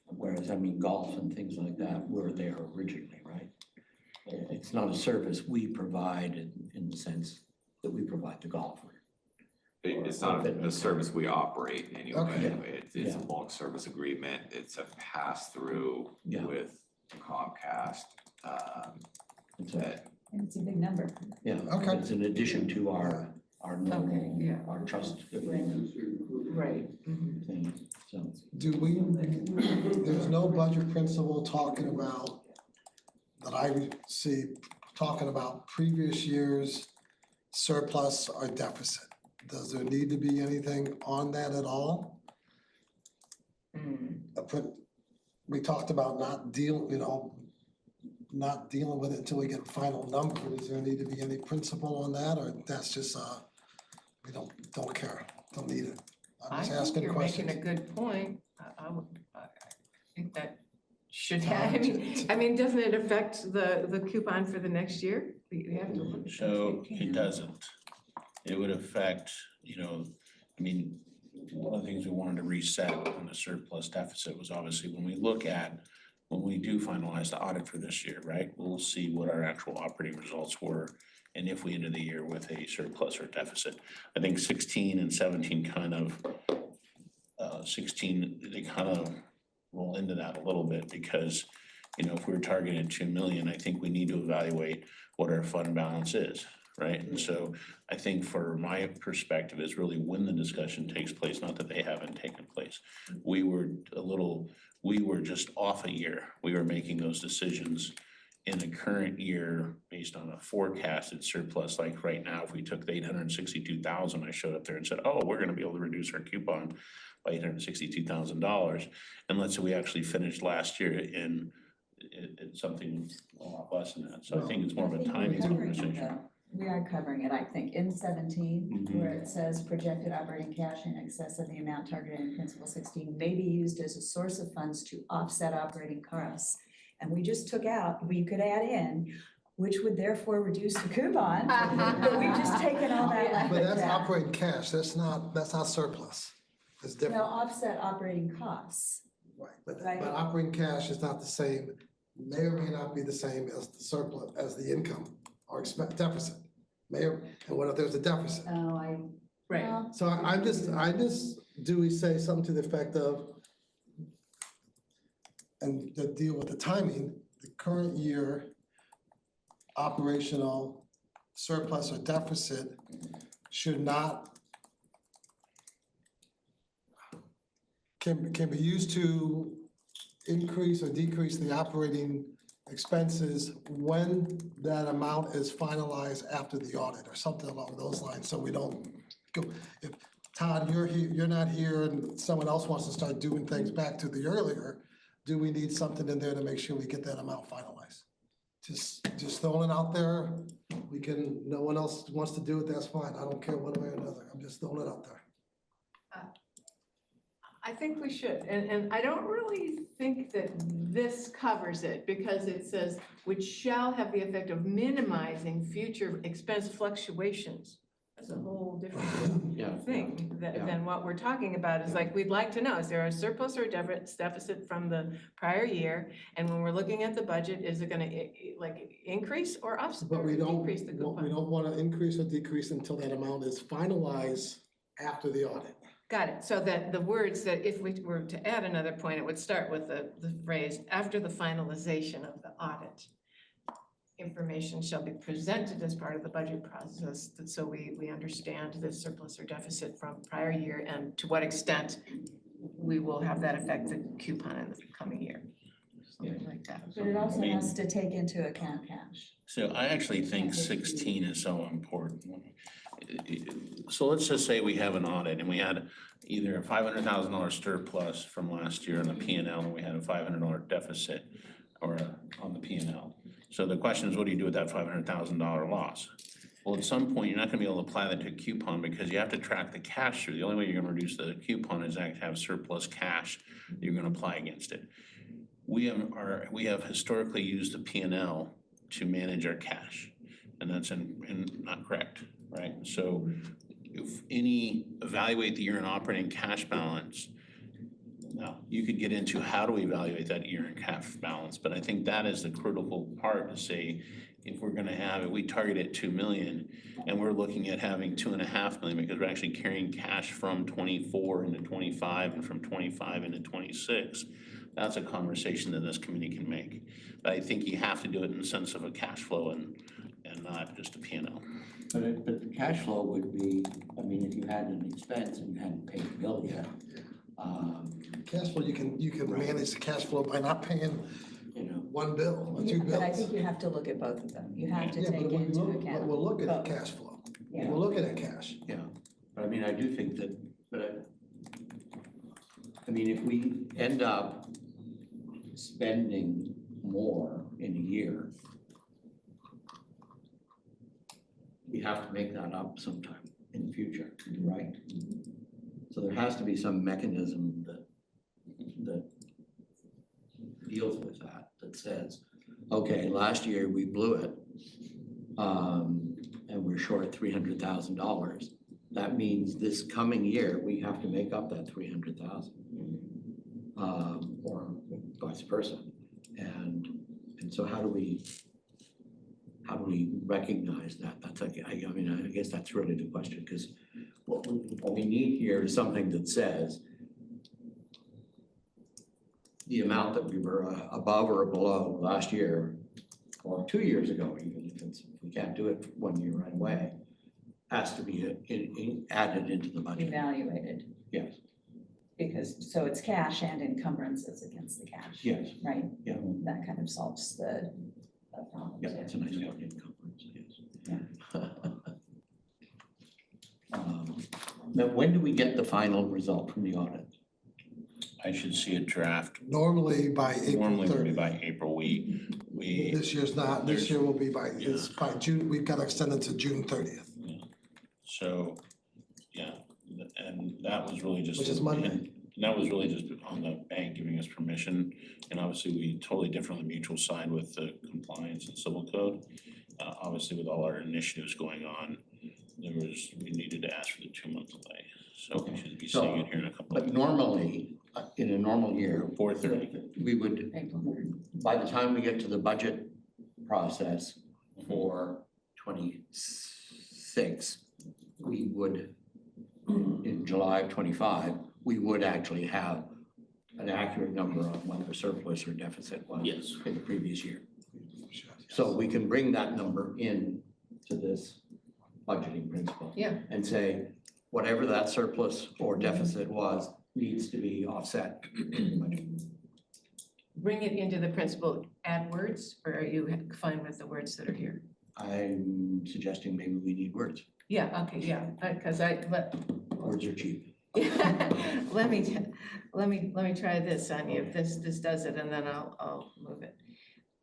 whereas, I mean, golf and things like that were there originally, right? It's not a service we provide in the sense that we provide the golfer. it's not a service we operate anyway. Okay. It's a Yeah. bulk service agreement. It's a pass-through Yeah. with Comcast. It's a, That and it's a big number. yeah, Okay. it's in addition to our normal, yeah. our trust agreement Right. thing, so. Do we, there's no budget principle talking about, that I see, talking about previous years' surplus or deficit. Does there need to be anything on that at all? We talked about not dealing with it until we get a final number. Does there need to be any principle on that, or that's just, we don't care, don't need it? I'm I just think asking you're making questions. a good point. I think that should have, I mean, doesn't it affect the coupon for the next year? We have to look at that. So it doesn't. It would affect, I mean, one of the things we wanted to reset on the surplus deficit was obviously when we do finalize the audit for this year, right? We'll see what our actual operating results were and if we ended the year with a surplus or deficit. I think 16 and 17 they kind of roll into that a little bit because, if we're targeting 2 million, I think we need to evaluate what our fund balance is, right? And so I think for my perspective is really when the discussion takes place, not that they haven't taken place. We were just off a year. We were making those decisions in the current year based on a forecasted surplus. Like right now, if we took the 862,000, I showed up there and said, oh, we're gonna be able to reduce our coupon by $862,000. And let's say we actually finished last year in something a lot less than that. So I think it's more of a timing conversation. We are covering it, I think, in 17, Mhm. where it says projected operating cash in excess of the amount targeted in principle 16 may be used as a source of funds to offset operating costs. And we just took out, we could add in, which would therefore reduce the coupon, but we've just taken all that But language that's out. operating cash, that's not surplus. It's No, different. offset operating costs. Right, but Right. operating cash is not the same, may or may not be the same as the surplus, as the income or deficit. And what if there's a deficit? Oh, Right. well, So I just, do we say something to the effect of, and to deal with the timing, the current year operational surplus or deficit should not can be used to increase or decrease the operating expenses when that amount is finalized after the audit or something along those lines, so we don't go, if Todd, you're here, you're not here and someone else wants to start doing things back to the earlier, do we need something in there to make sure we get that amount finalized? Just throwing it out there, we can, no one else wants to do it, that's fine, I don't care one way or another, I'm just throwing it out there. I think we should, and I don't really think that this covers it, because it says, which shall have the effect of minimizing future expense fluctuations. That's a whole different Yeah. thing Yeah. than what we're talking about, is like, we'd like to know, is there a surplus or deficit from the prior year? And when we're looking at the budget, is it gonna like increase or offset, But or we don't, decrease the we coupon? don't want to increase or decrease until that amount is finalized after the audit. Got it. So that the words that if we were to add another point, it would start with the phrase, after the finalization of the audit. Information shall be presented as part of the budget process, so we understand the surplus or deficit from prior year and to what extent we will have that affect the coupon in the coming year. Something like that. But it also has to take into account cash. So I actually think 16 is so important. So let's just say we have an audit and we had either a $500,000 surplus from last year on the P and L, and we had a $500 deficit on the P and L. So the question is, what do you do with that $500,000 loss? Well, at some point, you're not gonna be able to apply that to a coupon because you have to track the cash through. The only way you're gonna reduce the coupon is actually have surplus cash that you're gonna apply against it. We have historically used the P and L to manage our cash, and that's not correct, right? So if evaluate the year-end operating cash balance, now you could get into how do we evaluate that year-end cash balance, but I think that is the critical part to say, if we're gonna have it, we target at 2 million, and we're looking at having 2.5 million because we're actually carrying cash from 24 into 25 and from 25 into 26. That's a conversation that this committee can make. But I think you have to do it in the sense of a cash flow and not just a P&L. But the cash flow would be, I mean, if you had an expense and you hadn't paid the bill yet, Cash flow, you can manage the cash flow by not paying you know, one bill or two bills. But I think you have to look at both of them. You have to Yeah, take but when we into look, account. we're looking at both. cash flow. Yeah. We're looking at cash. yeah. But I mean, I do think that, I mean, if we end up spending more in a year, we have to make that up sometime in the future, right? So there has to be some mechanism that deals with that says, okay, last year we blew it, and we're short $300,000. That means this coming year, we have to make up that 300,000, or vice versa. And so how do we recognize that? That's like, I mean, I guess that's really the question, because what we need here is something that says the amount that we were above or below last year, or 2 years ago, even if we can't do it 1 year right away, has to be added into the budget. Evaluated. Yes, Because, so it's cash and encumbrances against the cash. yes, Right? yeah, That kind of solves the problem. yeah, too. that's a nice word, encumbrance, yes. Yeah. Now, when do we get the final result from the audit? I should see a draft, Normally by April normally would be 30th. by April. We, This year's not, this there's- year will be it's by June, we've got to extend it to June 30th, so, yeah, and that was really just. which is Monday. And that was really just on the bank giving us permission, and obviously we totally different on the mutual side with the compliance and civil code. Obviously with all our initiatives going on, we needed to ask for the 2-month delay, so we should be seeing it here in a couple of But normally, in a normal year, 4:30. we would, April 3rd. by the time we get to the budget process for 26, we would, in July of 25, we would actually have an accurate number on what the surplus or deficit was Yes. in the previous year. So we can bring that number in to this budgeting principle. Yeah. And say, whatever that surplus or deficit was, needs to be offset. Bring it into the principal, add words, or are you fine with the words that are here? I'm suggesting maybe we need words. Yeah, okay, yeah, because Words are cheap. let me try this on you, if this does it, and then I'll move it.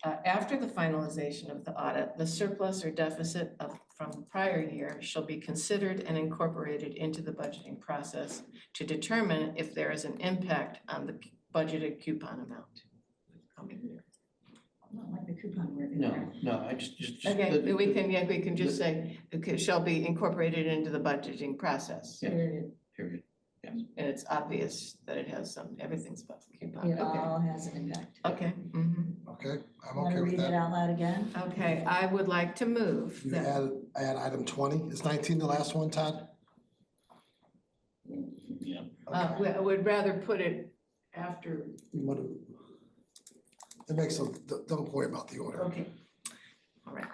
After the finalization of the audit, the surplus or deficit from the prior year shall be considered and incorporated into the budgeting process to determine if there is an impact on the budgeted coupon amount. I don't like the coupon word in No, there. no, I just. Okay, we can just say, okay, shall be incorporated into the budgeting process. Yeah. Period. Period. And it's obvious that it has everything's about the coupon, It okay, all has an impact. okay. Okay, I'm Want okay to with read it that. out loud again? Okay, I would like to move You that, add item 20. Is 19 the last one, Todd? Yeah. I would rather put it after, You want to- It makes, don't worry about the order. okay. All right.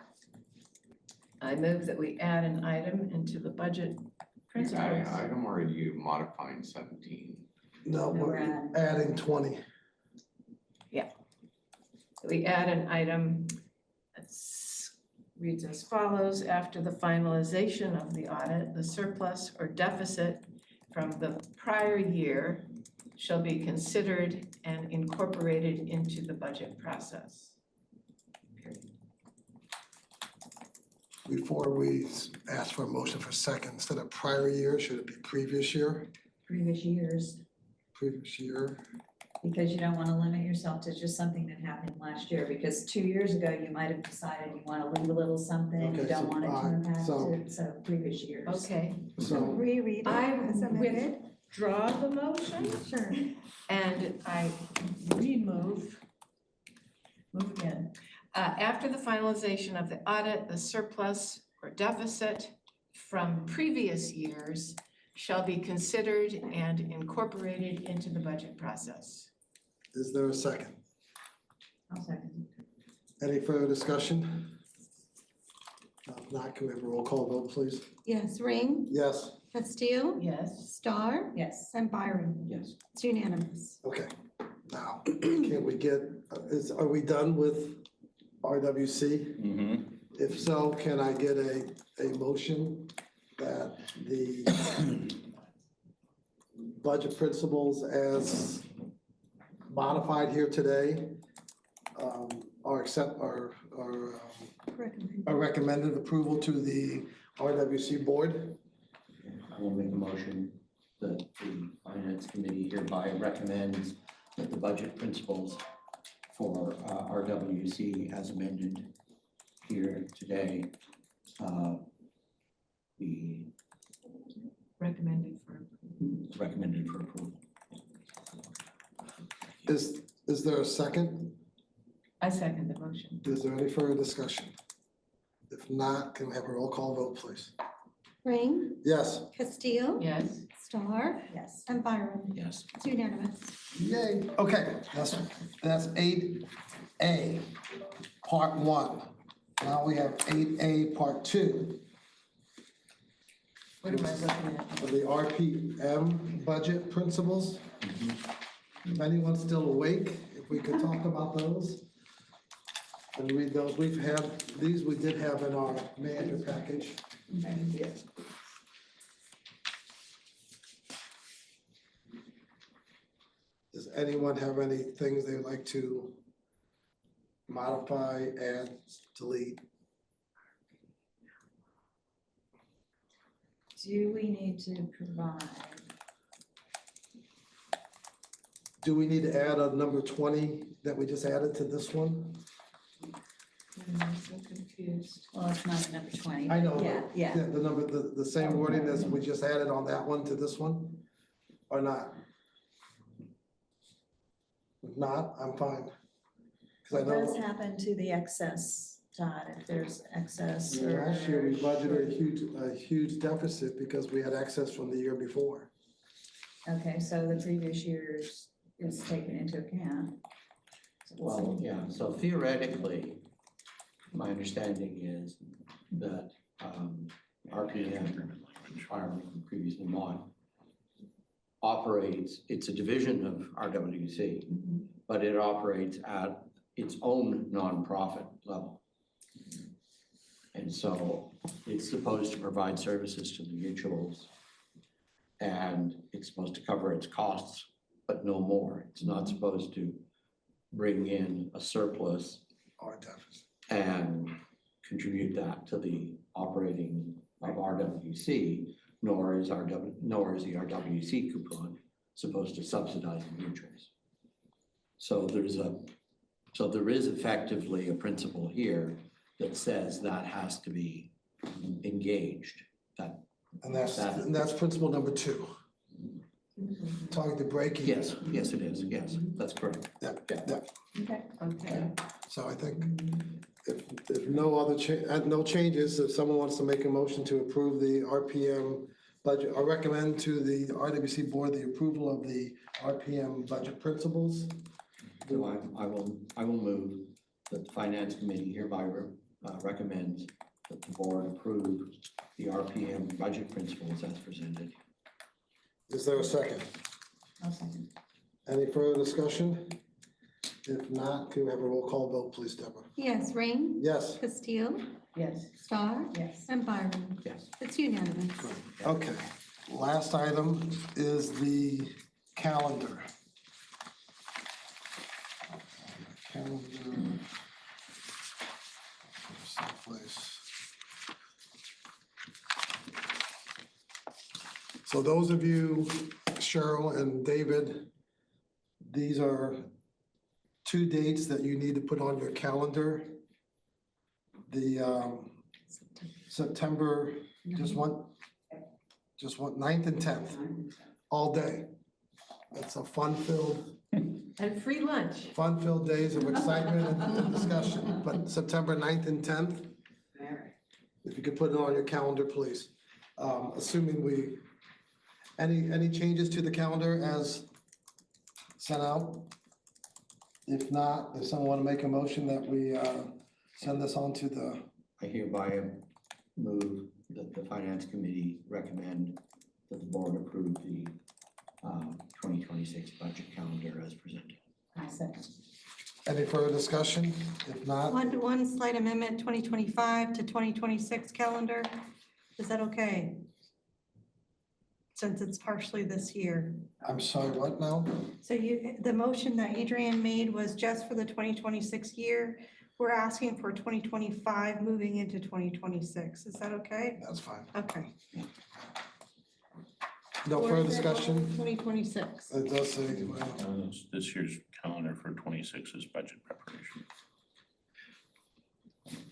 I move that we add an item into the budget principles. Item, or are you modifying 17? No, No, we're we're adding 20. We add an item that reads as follows: after the finalization of the audit, the surplus or deficit from the prior year shall be considered and incorporated into the budget process. Before we ask for a motion for second, instead of prior year, should it be previous year? Previous years, Previous year. because you don't want to limit yourself to just something that happened last year, because 2 years ago, you might have decided you want to leave a little something, you Okay, don't so, want it to impact so- it, so previous years. Okay, So Reread it I as amended. withdraw the motion Sure. and I move again. After the finalization of the audit, the surplus or deficit from previous years shall be considered and incorporated into the budget process. is there a second? I'll second. Any further discussion? If not, can we have a roll call vote, please? Yes, Ring, Yes, Castile, Yes. Star, Yes. and Byron. Yes. It's unanimous. okay. Now, can we get, are we done with RWC? Mm-hmm. If so, can I get a motion that the budget principles as modified here today are recommended approval to the RWC board? I will make a motion that the finance committee hereby recommends that the budget principles for RWC as amended here today be Recommended for. recommended for approval. Is there a second? I second the motion. Is there any further discussion? If not, can we have a roll call vote, please? Ring, Yes. Castile, Yes. Star, Yes. and Byron. Yes. It's unanimous. Yay. Okay, that's 8A, Part 1. Now we have 8A, Part 2. What am I looking at? For the RPM budget principles. If anyone's still awake, if we could talk about those. And read those, these we did have in our manager package. Yes. Does anyone have any things they'd like to modify, add, delete? Do we need to provide? Do we need to add a number 20 that we just added to this one? I'm so confused. Well, it's not number 20. I know. Yeah, yeah. The number, the same wording as we just added on that one to this one, or not? If not, I'm fine. Because I What does know happen to the excess, Todd, if there's excess or? last year we budgeted a huge deficit because we had excess from the year before. Okay, so the previous years is taken into account. Well, yeah, so theoretically, my understanding is that RPM, our previously mod, operates, it's a division of RWC, but it operates at its own nonprofit level. And so it's supposed to provide services to the mutuals. And it's supposed to cover its costs, but no more. It's not supposed to bring in a surplus Or deficit. and contribute that to the operating of RWC, nor is the RWC coupon supposed to subsidize the mutuals. So there is effectively a principle here that says that has to be engaged, that. And that's principle number 2. Talking to break even. Yes, it is, yes, that's correct. Yeah. Okay. So I think if no other no changes, if someone wants to make a motion to approve the RPM budget, I recommend to the RWC board the approval of the RPM budget principles. So I will move that the finance committee hereby recommends that the board approve the RPM budget principles as presented. Is there a second? I'll second. Any further discussion? If not, can we have a roll call vote, please, Deborah? Yes, Ring, Yes. Castile, Yes. Star, Yes. and Byron. Yes. It's unanimous. Okay, last item is the calendar. Calendar. Someplace. So those of you, Cheryl and David, these are 2 dates that you need to put on your calendar. The September, just one 9th and 10th, all day. It's a fun-filled And free lunch. days of excitement and discussion, but September 9th and 10th, if you could put it on your calendar, please. Assuming any changes to the calendar as sent out? If not, if someone want to make a motion that we send this on to the, I hereby move that the finance committee recommend that the board approve the 2026 budget calendar as presented. I second. any further discussion? If not, One slight amendment, 2025 to 2026 calendar. Is that okay? Since it's partially this year. I'm sorry, what now? So the motion that Adrian made was just for the 2026 year. We're asking for 2025 moving into 2026. Is that okay? That's fine. Okay. No Or further is it discussion? 2026. It does say, well, This year's calendar for 26 is budget preparation.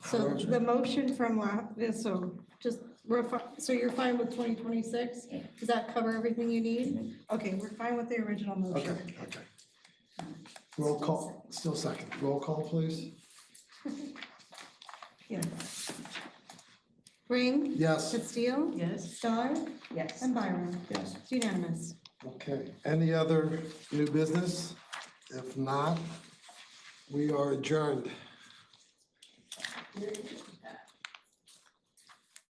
So the motion from so you're fine with 2026? Does that cover everything you need? Okay, we're fine with the original okay, motion. okay. Roll call, still second. Roll call, please. Yes. Ring, Yes. Castile, Yes. Star, Yes. and Byron. Yes. It's unanimous. Okay, any other new business? If not, we are adjourned.